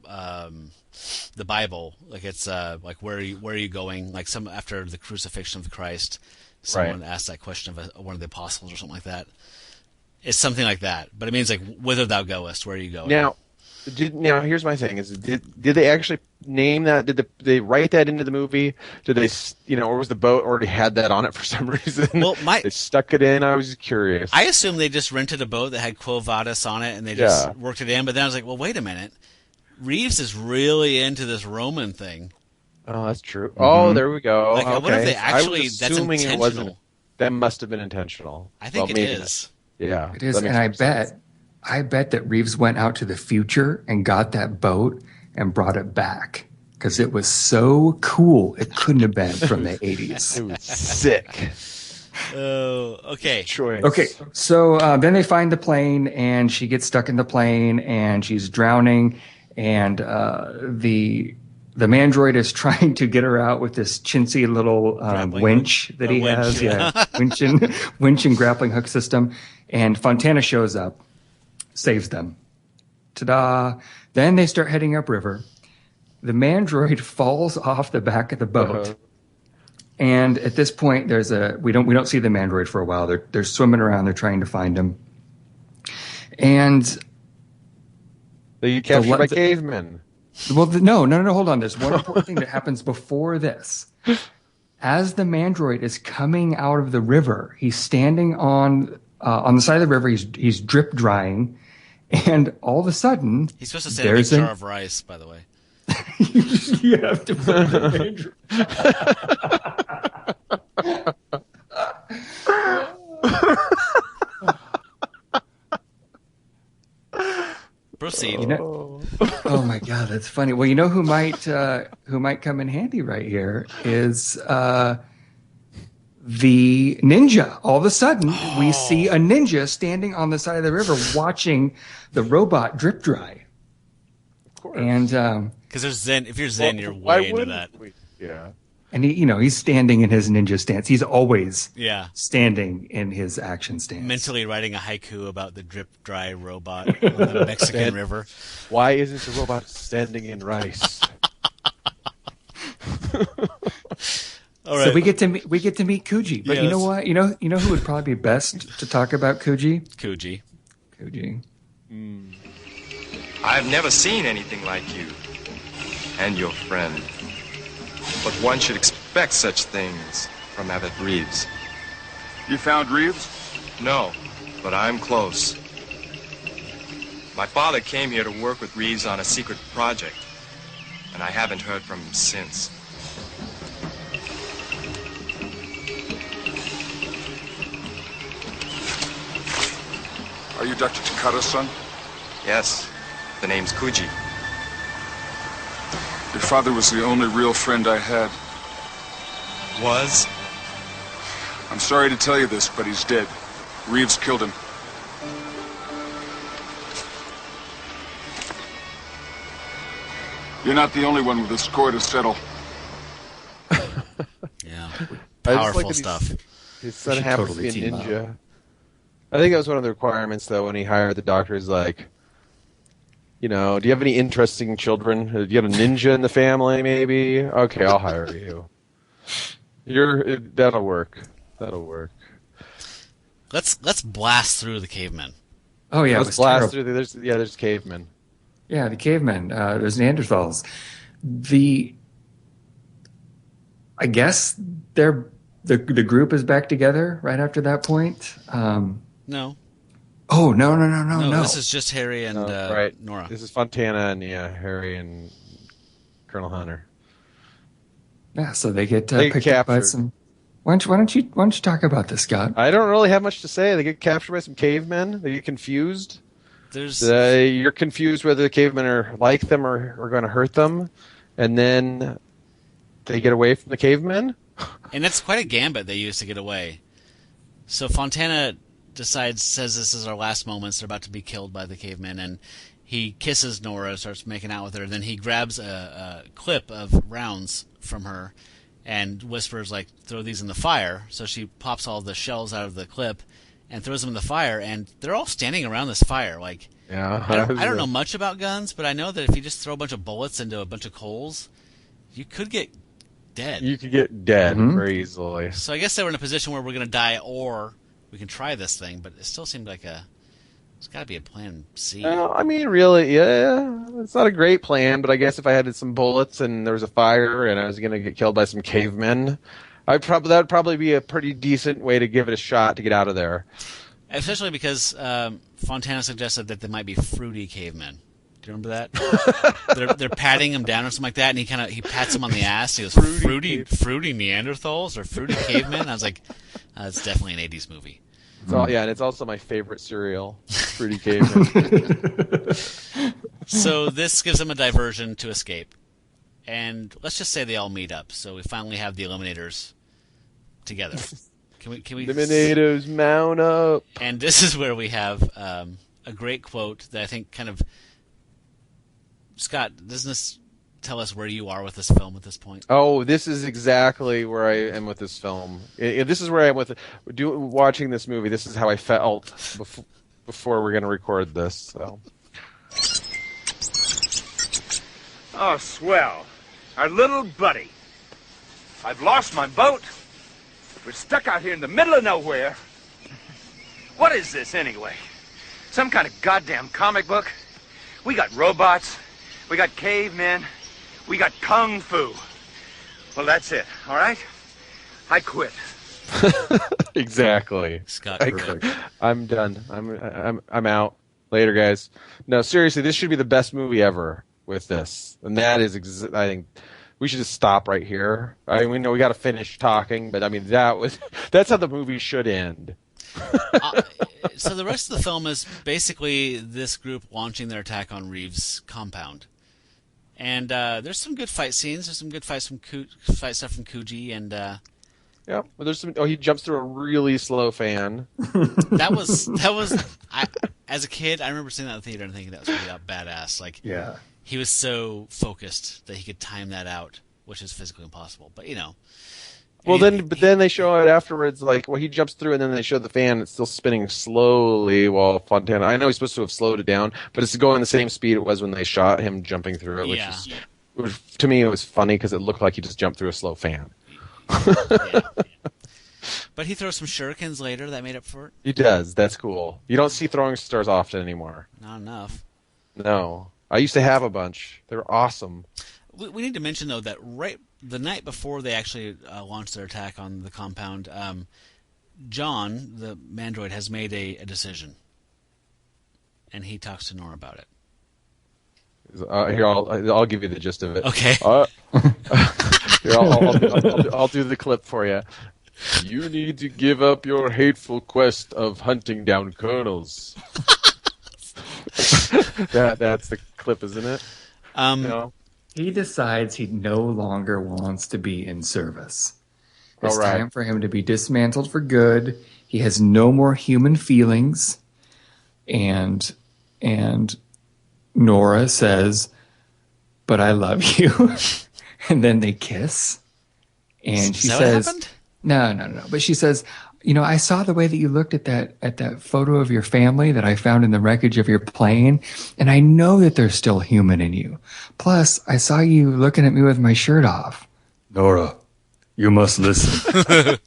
C: the Bible. Like it's like where are you going? Like after the crucifixion of Christ, someone asked that question of one of the apostles or something like that. It's something like that, but it means like whither thou goest. Where are you going?
E: Now, here's my thing: did they actually name that? Did they write that into the movie? Did they, or was the boat already had that on it for some reason?
C: Well,
E: they stuck it in. I was just curious.
C: I assumed they just rented a boat that had Quo Vadis on it, and they just worked it in. But then I was like, well, wait a minute, Reeves is really into this Roman thing.
E: Oh, that's true. Mm-hmm. Oh, there we go.
C: Like,
E: okay.
C: what if they actually?
E: I was assuming
C: that's intentional.
E: It wasn't. That must have been intentional.
C: I think it is.
E: Yeah,
B: it is, and I bet that Reeves went out to the future and got that boat and brought it back because it was so cool. It couldn't have been from the 80s.
E: It was sick.
C: Oh, okay.
E: Choice.
B: Okay, so then they find the plane, and she gets stuck in the plane, and she's drowning, and the Mandroid is trying to get her out with this chintzy little winch that he has. Yeah, winch and grappling hook system. And Fontana shows up, saves them. Ta-da! Then they start heading upriver. The Mandroid falls off the back of the boat. And at this point, we don't see the Mandroid for a while. They're swimming around. They're trying to find him. And
E: they get captured by cavemen.
B: Well, no. Hold on. There's one important thing that happens before this. As the Mandroid is coming out of the river, he's standing on the side of the river. He's drip drying, and all of a sudden,
C: he's supposed to say a big jar of rice. By the way,
B: you have to put the
C: Proceed.
B: Oh my God, that's funny. Well, you know who might come in handy right here is the ninja. All of a sudden, we see a ninja standing on the side of the river watching the robot drip dry.
E: Of course.
B: And
C: because there's Zen. If you're Zen, you're way into that.
E: Yeah.
B: And he's standing in his ninja stance. He's always
C: standing
B: in his action stance.
C: Mentally writing a haiku about the drip dry robot on the Mexican river.
E: Why isn't the robot standing in rice?
C: All right.
B: So we get to meet Kuji. But
C: Yes.
B: you know what? You know who would probably be best to talk about Kuji?
C: Kuji.
J: I've never seen anything like you and your friend. But one should expect such things from Abbott Reeves.
H: You found Reeves?
J: No, but I'm close. My father came here to work with Reeves on a secret project, and I haven't heard from him since.
H: Are you Dr. Takada's son?
J: Yes, the name's Kuji.
H: Your father was the only real friend I had.
J: Was?
H: I'm sorry to tell you this, but he's dead. Reeves killed him. You're not the only one with a score to settle.
C: Yeah.
E: I just
C: Powerful
E: that
C: stuff.
E: His son happens to be a ninja. I think that was one of the requirements, though, when he hired the doctor. Is like, do you have any interesting children? Do you have a ninja in the family, maybe? Okay, I'll hire you. That'll work. That'll work.
C: Let's blast through the cavemen.
B: Oh yeah,
E: let's blast through. There's cavemen.
B: Yeah, the cavemen. There's Neanderthals. I guess the group is back together right after that point.
C: No.
B: Oh no!
C: This is just Harry and
E: right.
C: Nora.
E: This is Fontana and Harry and Colonel Hunter.
B: Yeah, so they get picked up by some. Why don't you talk about this, Scott?
E: I don't really have much to say. They get captured by some cavemen. They get confused. You're confused whether the cavemen are like them or are going to hurt them, and then they get away from the cavemen.
C: And it's quite a gambit they use to get away. So Fontana says this is our last moments. They're about to be killed by the cavemen, and he kisses Nora, starts making out with her. Then he grabs a clip of rounds from her and whispers, like, throw these in the fire. So she pops all the shells out of the clip and throws them in the fire, and they're all standing around this fire. Like, I don't know much about guns, but I know that if you just throw a bunch of bullets into a bunch of coals, you could get dead.
E: You could get dead very easily.
C: So I guess they were in a position where we're going to die, or we can try this thing, but it still seemed like it's got to be a plan C.
E: I mean, really, yeah, it's not a great plan, but I guess if I had some bullets and there was a fire and I was going to get killed by some cavemen, that would probably be a pretty decent way to give it a shot to get out of there.
C: Especially because Fontana suggested that they might be fruity cavemen. Do you remember that? they're patting him down or something like that, and he pats him on the ass. He goes, fruity Neanderthals or fruity cavemen? I was like, it's definitely an 80s movie.
E: And it's also my favorite cereal, Fruity Caveman.
C: So this gives them a diversion to escape. And let's just say they all meet up. So we finally have the Eliminators together. Can we?
E: Eliminators mount up.
C: And this is where we have a great quote that I think kind of... Scott, doesn't this tell us where you are with this film at this point?
E: Oh, this is exactly where I am with this film. This is where I am with watching this movie. This is how I felt before we're going to record this. So.
A: Oh, swell. Our little buddy. I've lost my boat. We're stuck out here in the middle of nowhere. What is this, anyway? Some kind of goddamn comic book? We got robots. We got cavemen. We got kung fu. Well, that's it, all right? I quit.
E: Exactly.
C: Scott,
E: I'm done. I'm out. Later, guys. No, seriously, this should be the best movie ever with this. And that is, I think, we should just stop right here. I mean, we know we got to finish talking, but I mean, that's how the movie should end.
C: So the rest of the film is basically this group launching their attack on Reeves' compound. And there's some good fight scenes. There's some good fight stuff from Kuji, and
E: yeah. Well, there's some. Oh, he jumps through a really slow fan.
C: that was. As a kid, I remember seeing that in the theater and thinking that was really badass. Like,
B: Yeah.
C: he was so focused that he could time that out, which is physically impossible. But
E: Well, then they show it afterwards. Like, well, he jumps through, and then they show the fan. It's still spinning slowly while Fontana. I know he's supposed to have slowed it down, but it's going the same speed it was when they shot him jumping through it. Which to me, it was funny because it looked like he just jumped through a slow fan.
C: Yeah. But he throws some shurikens later that made up for it.
E: He does. That's cool. You don't see throwing stars often anymore.
C: Not enough.
E: No, I used to have a bunch. They were awesome.
C: We need to mention though that right the night before they actually launched their attack on the compound, John, the mandroid, has made a decision, and he talks to Nora about it.
E: Here, I'll give you the gist of it.
C: Okay.
E: Here, I'll do the clip for you. You need to give up your hateful quest of hunting down colonels. That's the clip, isn't it? No.
B: He decides he no longer wants to be in service. It's
E: All right.
B: time for him to be dismantled for good. He has no more human feelings. And Nora says, "But I love you." And then they kiss. And she says,
C: what happened?
B: No. But she says, I saw the way that you looked at that photo of your family that I found in the wreckage of your plane, and I know that there's still human in you. Plus, I saw you looking at me with my shirt off. Nora, you must listen.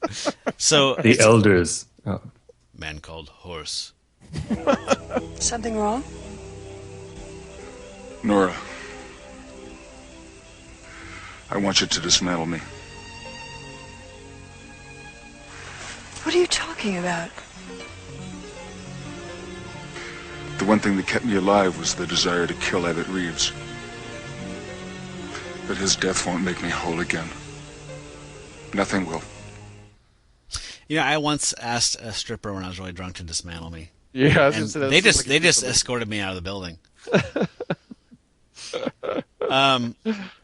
C: So
B: The elders. Oh.
C: man called Horse.
G: Something wrong?
H: Nora, I want you to dismantle me.
G: What are you talking about?
H: The one thing that kept me alive was the desire to kill Abbott Reeves. But his death won't make me whole again. Nothing will.
C: I once asked a stripper when I was really drunk to dismantle me.
E: Yeah,
C: And they just escorted me out of the building.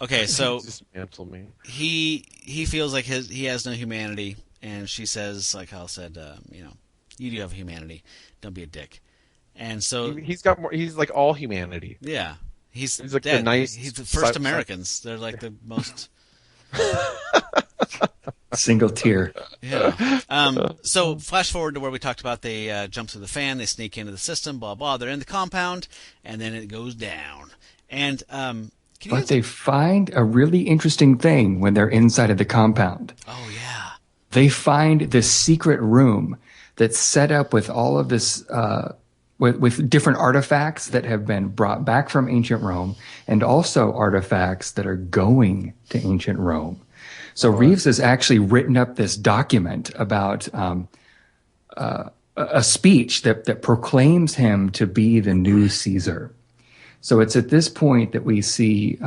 C: Okay, so
E: dismantle me.
C: he feels like he has no humanity, and she says, like Hal said, you do have humanity. Don't be a dick. And so
E: He's got more. He's like all humanity.
C: yeah, he's
E: like
C: dead.
E: the nice
C: He's the first Americans. They're like the most.
B: Single tear.
C: Yeah. So flash forward to where we talked about they jump through the fan, they sneak into the system, blah blah. They're in the compound, and then it goes down. And
B: But they find a really interesting thing when they're inside of the compound.
C: Oh yeah.
B: They find this secret room that's set up with all of this, with different artifacts that have been brought back from ancient Rome, and also artifacts that are going to ancient Rome. So Reeves has actually written up this document about a speech that proclaims him to be the new Caesar. So it's at this point that we see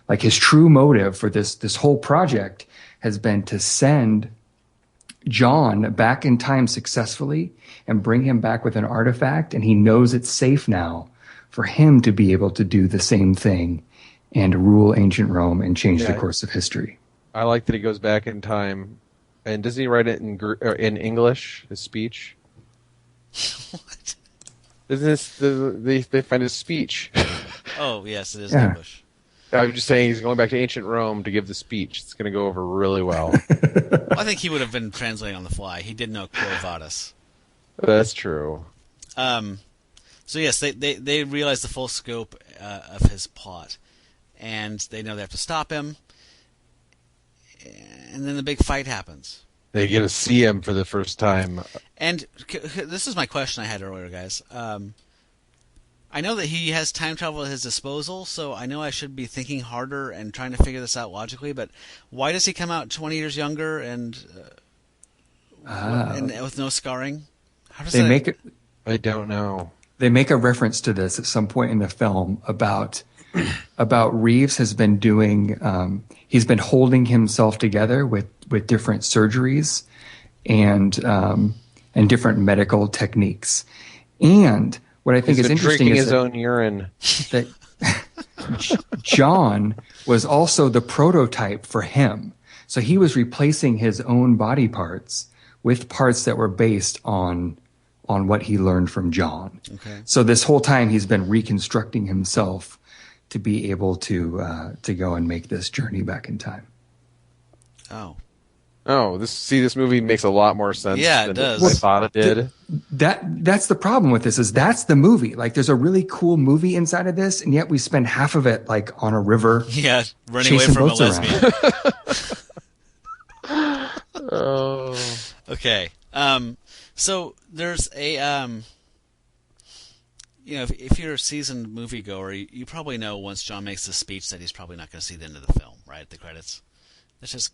B: like his true motive for this whole project has been to send John back in time successfully and bring him back with an artifact, and he knows it's safe now for him to be able to do the same thing and rule ancient Rome and change the course of history.
E: I like that he goes back in time, and doesn't he write it in English? His speech.
C: What?
E: Isn't this they find his speech?
C: Oh yes, it is English.
E: I'm just saying he's going back to ancient Rome to give the speech. It's going to go over really well.
C: Well, I think he would have been translating on the fly. He did know Quo Vadis.
E: That's true.
C: So yes, they realize the full scope of his plot, and they know they have to stop him. And then the big fight happens.
E: They get to see him for the first time.
C: And this is my question I had earlier, guys. I know that he has time travel at his disposal, so I know I should be thinking harder and trying to figure this out logically, but why does he come out 20 years younger and with no scarring? How does
E: I don't know.
B: They make a reference to this at some point in the film about about Reeves has been doing. He's been holding himself together with different surgeries and different medical techniques. And what I think is interesting is
E: his own urine.
B: That John was also the prototype for him. So he was replacing his own body parts with parts that were based on what he learned from John.
C: Okay.
B: So this whole time he's been reconstructing himself to be able to go and make this journey back in time.
E: Oh, this movie makes a lot more sense
C: Yeah, it
E: than
C: does.
E: I thought it did.
B: That's the problem with this, is that's the movie. Like, there's a really cool movie inside of this, and yet we spend half of it like on a river.
C: Yeah, running away from a lesbian.
E: Oh.
C: Okay. So there's a if you're a seasoned moviegoer, you probably know once John makes the speech that he's probably not going to see the end of the film, right? The credits. That's just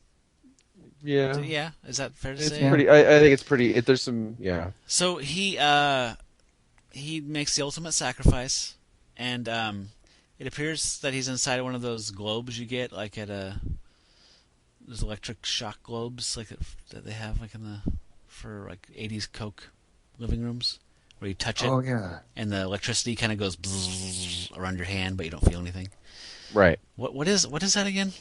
C: yeah. Is that fair to say?
E: Pretty. I think it's pretty. There's some
C: So he makes the ultimate sacrifice, and it appears that he's inside one of those globes you get like at those electric shock globes like that they have like for 80s Coke living rooms where you touch it.
B: Oh yeah.
C: And the electricity kind of goes bzzz around your hand, but you don't feel anything.
E: Right.
C: What is that again?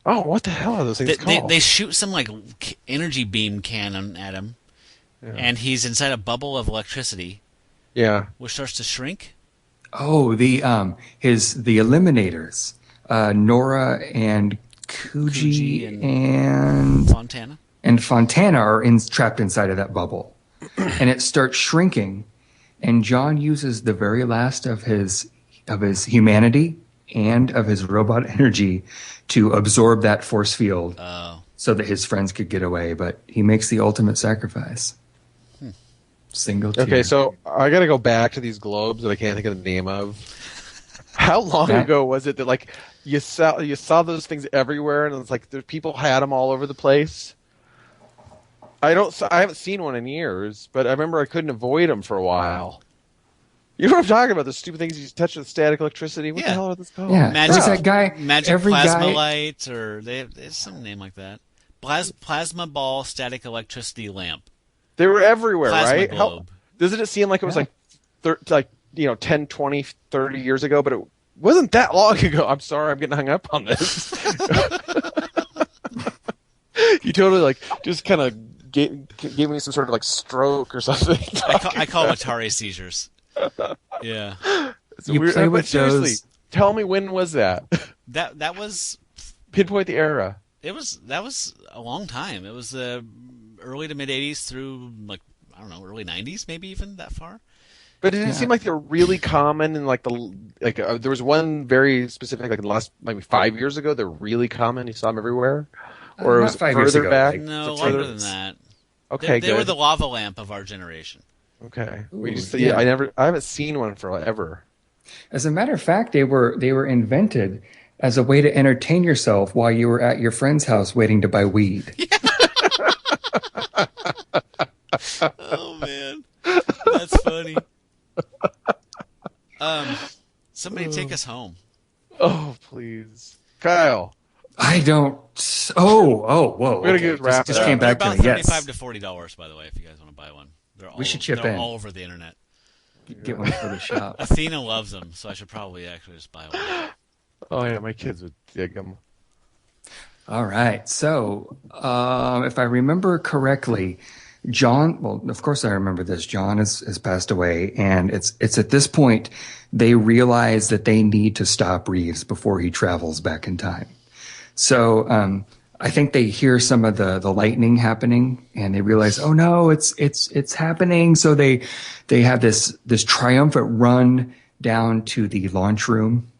E: Oh, what the hell are those things called?
C: They shoot some like energy beam cannon at him, and he's inside a bubble of electricity.
E: Yeah.
C: Which starts to shrink.
B: Oh, the Eliminators, Nora and Coogee and Fontana are trapped inside of that bubble, and it starts shrinking, and John uses the very last of his humanity and of his robot energy to absorb that force field so that his friends could get away, but he makes the ultimate sacrifice. Single tier.
E: Okay, so I got to go back to these globes that I can't think of the name of. How long ago was it that like you saw those things everywhere, and it's like people had them all over the place? I haven't seen one in years, but I remember I couldn't avoid them for a while. You know what I'm talking about? The stupid things you touch with static electricity. What the hell are those called?
B: Yeah,
C: Magic plasma light, or there's some name like that. Plasma ball static electricity lamp.
E: They were everywhere,
C: Plasma
E: right?
C: globe.
E: Doesn't it seem like it was 10, 20, 30 years ago, but it wasn't that long ago. I'm sorry, I'm getting hung up on this. You totally just kind of gave me some sort of stroke or something.
C: I call Atari seizures. Yeah.
B: You play with
E: seriously,
B: those.
E: tell me, when was that?
C: That was
E: pinpoint the era.
C: That was a long time. It was early to mid 80s through early 90s, maybe even that far.
E: But did it seem like they're really common in there was one very specific in the last maybe 5 years ago. They're really common. You saw them everywhere, or was it
B: 5 years
E: further
B: ago,
E: back?
C: No, longer than that.
E: Okay,
C: they were the lava lamp of our generation.
E: Okay,
B: Ooh,
E: I haven't seen one forever.
B: As a matter of fact, they were invented as a way to entertain yourself while you were at your friend's house waiting to buy weed.
C: Oh man, that's funny. Somebody take us home.
E: Oh please, Kyle.
B: I don't. Oh, whoa!
E: We're gonna get wrapped.
B: Just came back to
C: about
B: me. Yes,
C: $35 to $40, by the way, if you guys want to buy one.
B: We should chip
C: they're
B: in.
C: all over the internet.
B: Get one for the shop.
C: Athena loves them, so I should probably actually just buy one.
E: Oh yeah, my kids would dig them.
B: All right. So, if I remember correctly, John. Well, of course I remember this. John has passed away, and it's at this point they realize that they need to stop Reeves before he travels back in time. So I think they hear some of the lightning happening, and they realize, oh no, it's happening. So they have this triumphant run down to the launch room,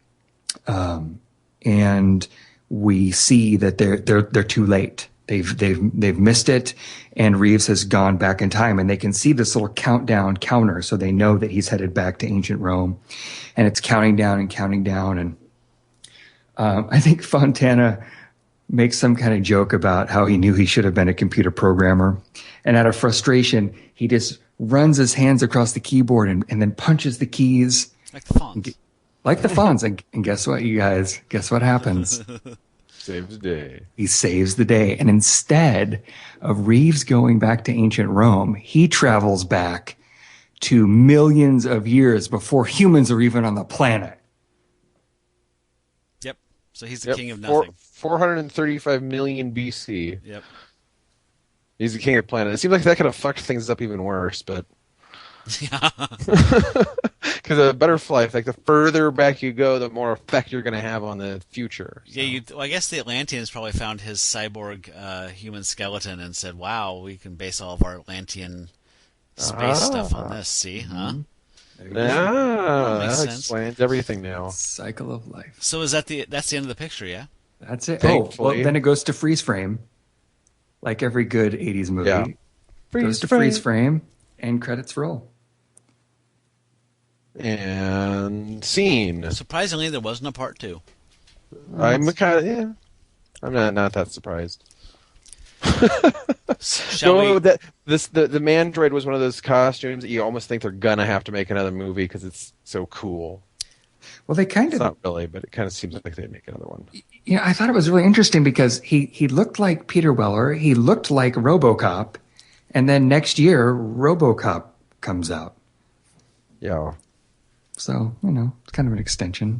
B: and we see that they're too late. They've missed it, and Reeves has gone back in time, and they can see this little counter, so they know that he's headed back to ancient Rome, and it's counting down, and I think Fontana makes some kind of joke about how he knew he should have been a computer programmer, and out of frustration, he just runs his hands across the keyboard and then punches the keys.
C: Like the Fonz.
B: Like the Fonz. And guess what, you guys? Guess what happens?
E: Saves the day.
B: He saves the day. And instead of Reeves going back to ancient Rome, he travels back to millions of years before humans are even on the planet.
C: Yep. So he's the king of nothing.
E: 435 million BC.
C: Yep.
E: He's the king of the planet. It seems like that could have fucked things up even worse, but...
C: Yeah.
E: Because a butterfly effect, the further back you go, the more effect you're going to have on the future. So.
C: Yeah, well, I guess the Atlanteans probably found his cyborg human skeleton and said, wow, we can base all of our Atlantean space stuff on this. See? Huh?
E: That explains everything now.
B: Cycle of life.
C: So is that's the end of the picture, yeah?
B: That's it.
E: Thankfully.
B: Oh, well, then it goes to freeze frame. Like every good 80s movie.
E: Yeah.
B: Goes to freeze frame and credits roll.
E: And scene.
C: Surprisingly, there wasn't a part 2.
E: I'm not that surprised.
C: Shall we?
E: The Mandroid was one of those costumes that you almost think they're gonna have to make another movie because it's so cool.
B: Well, they kind
E: It's
B: of
E: not really, but it kind of seems like they'd make another one.
B: Yeah, I thought it was really interesting because he looked like Peter Weller, he looked like RoboCop, and then next year RoboCop comes out.
E: Yeah.
B: So, it's kind of an extension.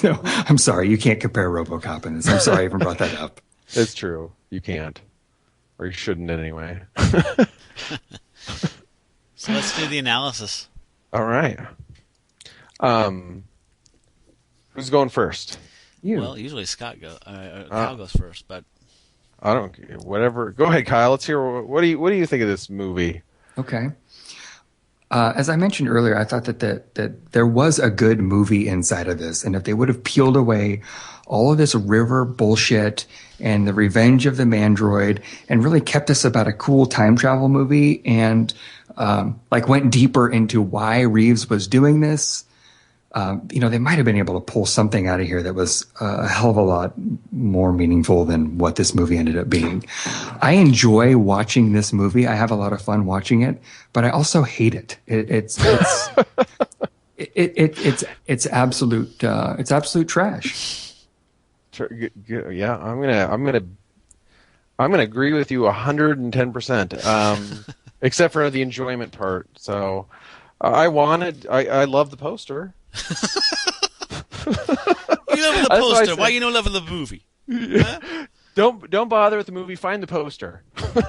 B: No, I'm sorry, you can't compare RoboCop in this. I'm sorry I even brought that up.
E: It's true. You can't. Or you shouldn't anyway.
C: So let's do the analysis.
E: All right. Who's going first?
B: You.
C: Well, usually Kyle goes first, but
E: I don't. Whatever. Go ahead, Kyle. Let's hear. What do you think of this movie?
B: Okay. As I mentioned earlier, I thought that there was a good movie inside of this, and if they would have peeled away all of this river bullshit and the revenge of the Mandroid, and really kept us about a cool time travel movie, and went deeper into why Reeves was doing this. They might have been able to pull something out of here that was a hell of a lot more meaningful than what this movie ended up being. I enjoy watching this movie. I have a lot of fun watching it, but I also hate it. It's absolute trash.
E: Yeah, I'm gonna agree with you 110%. Except for the enjoyment part. So, I love the poster.
C: You love the poster. Why you don't love the movie? Huh?
E: Don't bother with the movie. Find the poster.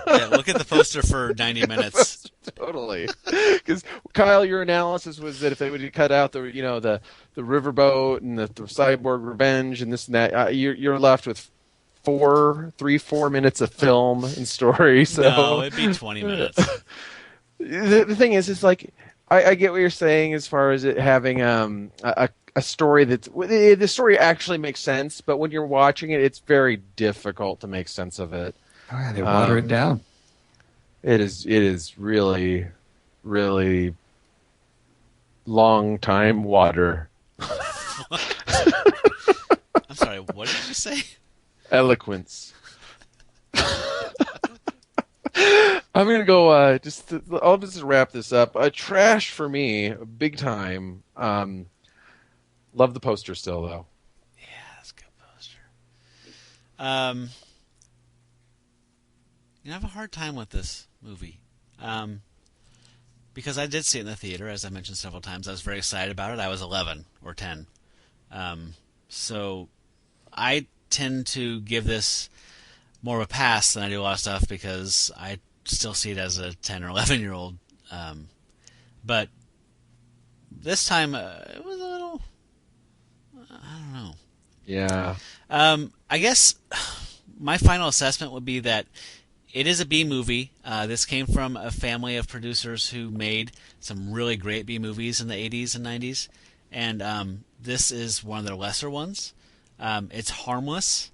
C: Yeah, look at the poster for 90 minutes.
E: Totally. Because Kyle, your analysis was that if they would cut out the riverboat and the cyborg revenge and this and that, you're left with 4 minutes of film and story. So
C: no, it'd be 20 minutes.
E: The thing is, it's like I get what you're saying as far as it having a story the story actually makes sense, but when you're watching it, it's very difficult to make sense of it.
B: Oh yeah, they water it down.
E: It is really, really long time water.
C: I'm sorry, what did you say?
E: Eloquence. I'm gonna go. I'll just wrap this up. Trash for me, big time. Love the poster still, though.
C: Yeah, that's a good poster. I have a hard time with this movie. Because I did see it in the theater, as I mentioned several times. I was very excited about it. I was 11 or 10. So I tend to give this more of a pass than I do a lot of stuff because I still see it as a 10 or 11-year-old. But this time, it was a little... I don't know.
E: Yeah.
C: I guess my final assessment would be that it is a B movie. This came from a family of producers who made some really great B movies in the 80s and 90s. And this is one of their lesser ones. It's harmless.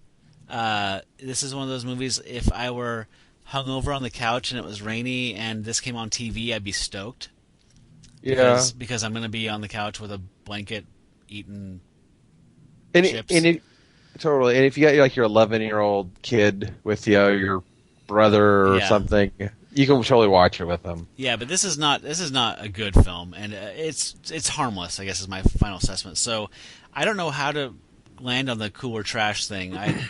C: This is one of those movies, if I were hungover on the couch and it was rainy and this came on TV, I'd be stoked.
E: Yeah.
C: Because I'm going to be on the couch with a blanket eating chips.
E: Totally. And if you got like your 11-year-old kid with you, your brother or something, You can totally watch it with them.
C: Yeah, but this is not a good film, and it's harmless, I guess, is my final assessment. So I don't know how to land on the cool or trash thing. I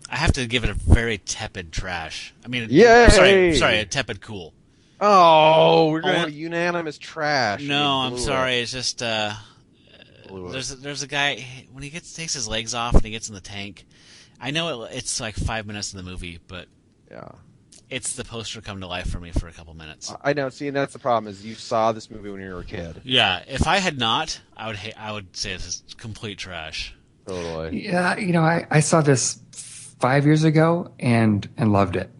C: have to give it a very tepid trash. I mean, sorry, a tepid cool.
E: Oh, we're gonna have unanimous trash.
C: No, I'm sorry. It's just there's a guy when he takes his legs off and he gets in the tank. I know it's like 5 minutes in the movie, but
E: yeah,
C: it's the poster come to life for me for a couple minutes.
E: I know. See, and that's the problem is you saw this movie when you were a kid.
C: Yeah, if I had not, I would say this is complete trash.
E: Totally.
B: Yeah, I saw this 5 years ago and loved it.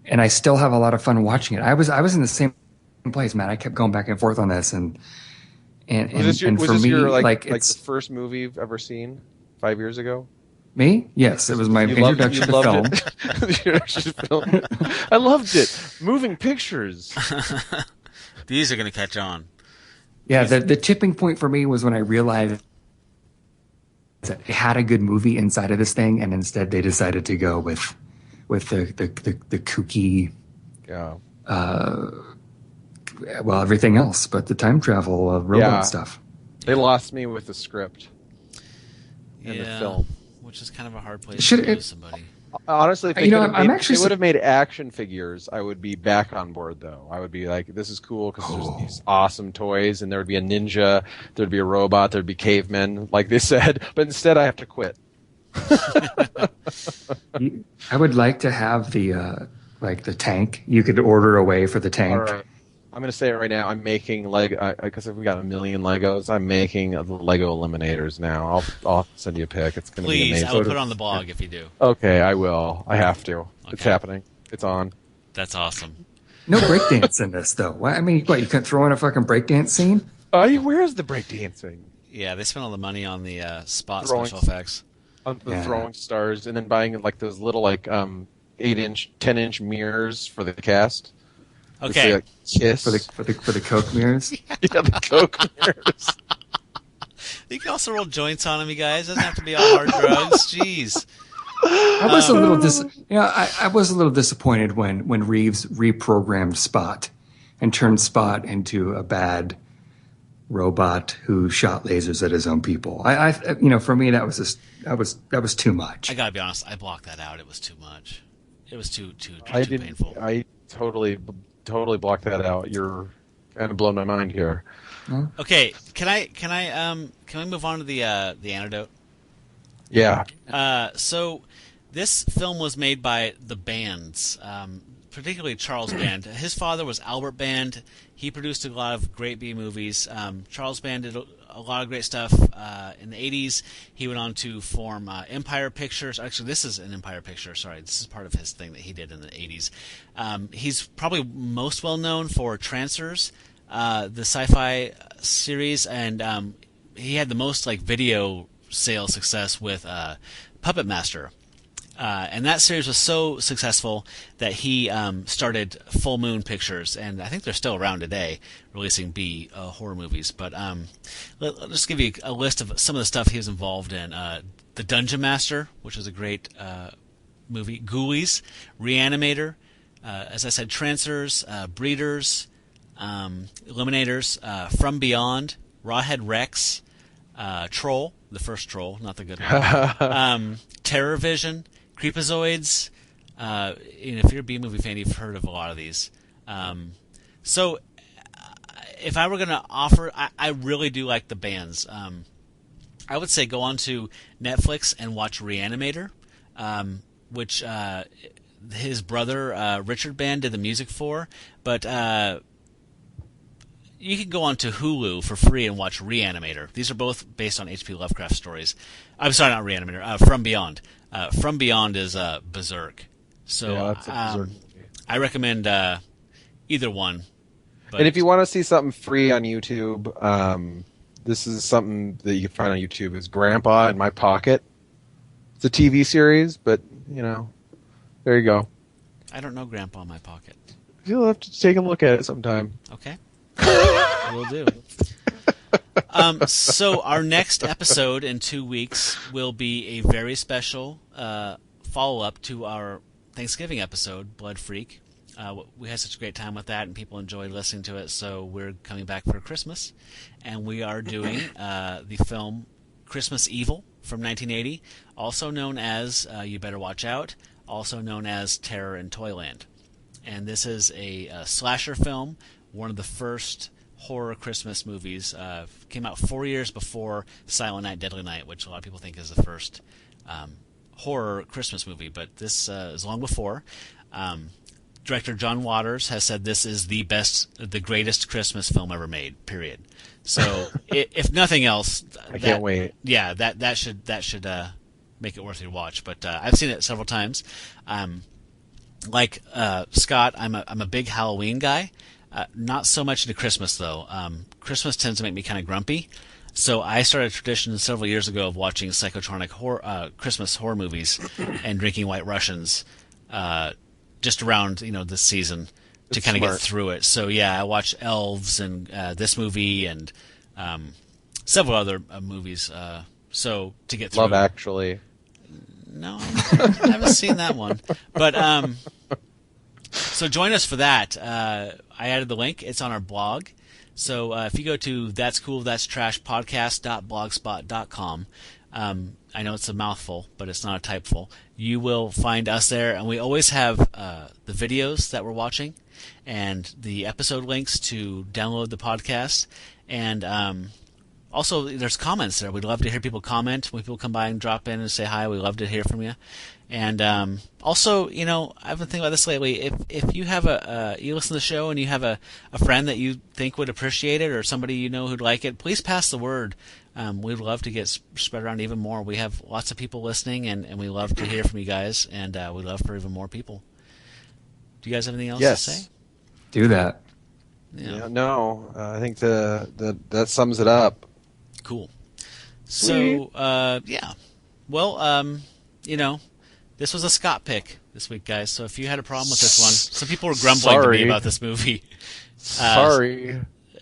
B: And I still have a lot of fun watching it. I was in the same place, man. I kept going back and forth on this, and
E: was
B: for
E: this
B: me,
E: your,
B: like
E: the first movie you've ever seen 5 years ago?
B: Me? Yes, it was my introduction to film.
E: Introduction to film. I loved it. Moving pictures.
C: These are going to catch on.
B: Yeah, the tipping point for me was when I realized that it had a good movie inside of this thing, and instead they decided to go with the kooky, everything else, but the time travel robot stuff.
E: They lost me with the script and the film,
C: which is kind of a hard place to lose somebody.
E: Honestly, if they would have made action figures, I would be back on board. Though I would be like, "This is cool" because there's these awesome toys, and there would be a ninja, there'd be a robot, there'd be cavemen, like they said. But instead, I have to quit.
B: I would like to have the tank. You could order away for the tank.
E: All right. I'm going to say it right now. I'm making Lego because we got a million Legos. I'm making the Lego Eliminators now. I'll send you a pic. It's going to be amazing.
C: I will put it on the blog if you do.
E: Okay, I will. I have to. Okay. It's happening. It's on.
C: That's awesome.
B: No breakdance in this, though. I mean, what, you couldn't throw in a fucking breakdance scene?
E: Where's the breakdancing?
C: Yeah, they spent all the money on the special effects.
E: On the throwing stars, and then buying like those little 8-inch, 10-inch mirrors for the cast.
C: Okay.
E: Say, kiss
B: for the Coke mirrors.
E: Yeah, the Coke mirrors.
C: You can also roll joints on them, you guys. It doesn't have to be all hard drugs. Jeez.
B: I was a little I was a little disappointed when Reeves reprogrammed Spot and turned Spot into a bad robot who shot lasers at his own people. For me that was too much.
C: I gotta be honest, I blocked that out. It was too much. It was too painful.
E: I totally blocked that out. You're kind of blown my mind here.
C: Okay, can we move on to the antidote?
E: Yeah.
C: So this film was made by the Bands, particularly Charles Band. His father was Albert Band. He produced a lot of great B movies. Charles Band did a lot of great stuff in the 80s. He went on to form Empire Pictures. Actually, this is an Empire Picture. Sorry, this is part of his thing that he did in the 80s. He's probably most well known for Trancers, the sci-fi series, and he had the most video sales success with Puppet Master. And that series was so successful that he started Full Moon Pictures, and I think they're still around today, releasing B horror movies. But let's just give you a list of some of the stuff he was involved in. The Dungeon Master, which is a great movie. Ghoulies, Reanimator, as I said, Trancers, Breeders, Eliminators, From Beyond, Rawhead Rex, Troll, the first Troll, not the good one. Terror Vision, Creepazoids. If you're a B-movie fan, you've heard of a lot of these. So if I were going to offer, I really do like the Bands. I would say go on to Netflix and watch Reanimator, which his brother Richard Band did the music for. But you can go on to Hulu for free and watch Reanimator. These are both based on H.P. Lovecraft stories. I'm sorry, not Reanimator. From Beyond. From Beyond is Berserk. So
E: yeah, that's a Berserk movie.
C: I recommend either one. But
E: and if you want to see something free on YouTube, this is something that you can find on YouTube. Is Grandpa in My Pocket. It's a TV series, but there you go.
C: I don't know Grandpa in My Pocket.
E: You'll have to take a look at it sometime.
C: Okay. Will do. So our next episode in 2 weeks will be a very special follow-up to our Thanksgiving episode, Blood Freak. We had such a great time with that, and people enjoyed listening to it, so we're coming back for Christmas. And we are doing the film Christmas Evil from 1980, also known as You Better Watch Out, also known as Terror in Toyland. And this is a slasher film, one of the first horror Christmas movies. Came out 4 years before Silent Night, Deadly Night, which a lot of people think is the first horror Christmas movie, but this is long before. Director John Waters has said this is the greatest Christmas film ever made, period. So, if nothing else...
E: I can't wait.
C: Yeah, that should make it worth your watch. But I've seen it several times. Like Scott, I'm a big Halloween guy. Not so much into Christmas, though. Christmas tends to make me kind of grumpy. So I started a tradition several years ago of watching psychotronic Christmas horror movies and drinking White Russians just around this season to kind of get through it. So yeah, I watched Elves and this movie and several other movies. So to get through
E: Love Actually.
C: No, I haven't seen that one. But so join us for that. I added the link. It's on our blog. So if you go to that'scoolthat'strashpodcast.blogspot.com, I know it's a mouthful, but it's not a typeful. You will find us there, and we always have the videos that we're watching and the episode links to download the podcast. And also, there's comments there. We'd love to hear people comment. When people come by and drop in and say hi, we'd love to hear from you. And also, I've been thinking about this lately. If you have you listen to the show and you have a friend that you think would appreciate it, or somebody who'd like it, please pass the word. We'd love to get spread around even more. We have lots of people listening, and we love to hear from you guys, and we'd love for even more people. Do you guys have anything else to say?
B: Do that.
E: Yeah, no, I think that sums it up.
C: Cool. So, yeah. Well, this was a Scott pick this week, guys. So if you had a problem with this one, some people were grumbling to me about this movie.
E: Sorry.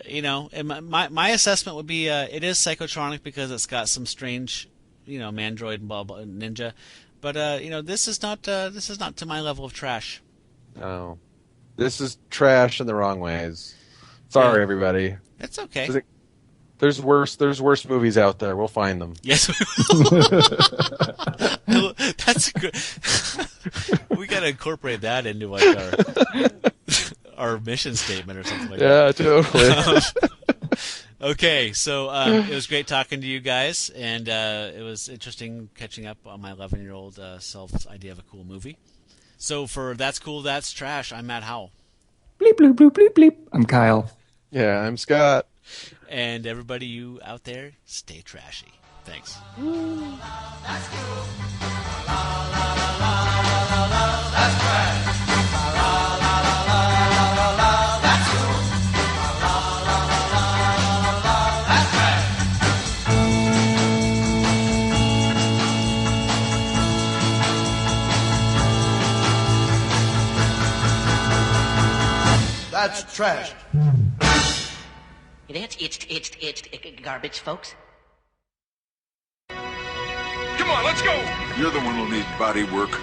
C: And my assessment would be it is psychotronic because it's got some strange, mandroid and blah blah ninja, but this is not to my level of trash.
E: No, this is trash in the wrong ways. Sorry, everybody.
C: It's okay.
E: There's worse movies out there. We'll find them.
C: Yes, we will. That's good. We got to incorporate that into like our mission statement or something like that.
E: Yeah, totally.
C: Okay, so it was great talking to you guys, and it was interesting catching up on my 11-year-old self's idea of a cool movie. So for That's Cool, That's Trash, I'm Matt Howell.
B: Bleep, bloop, bloop, bleep, bleep. I'm Kyle.
E: Yeah, I'm Scott.
C: And everybody you out there, stay trashy. Thanks.
K: That's cool. La, la, la, la, la, la, that's trash. La, la, la, la, la, la, that's cool. La, la, la, la, la, that's trash. That's trash.
L: It's garbage, folks.
H: Come on, let's go! You're the one who'll need body work.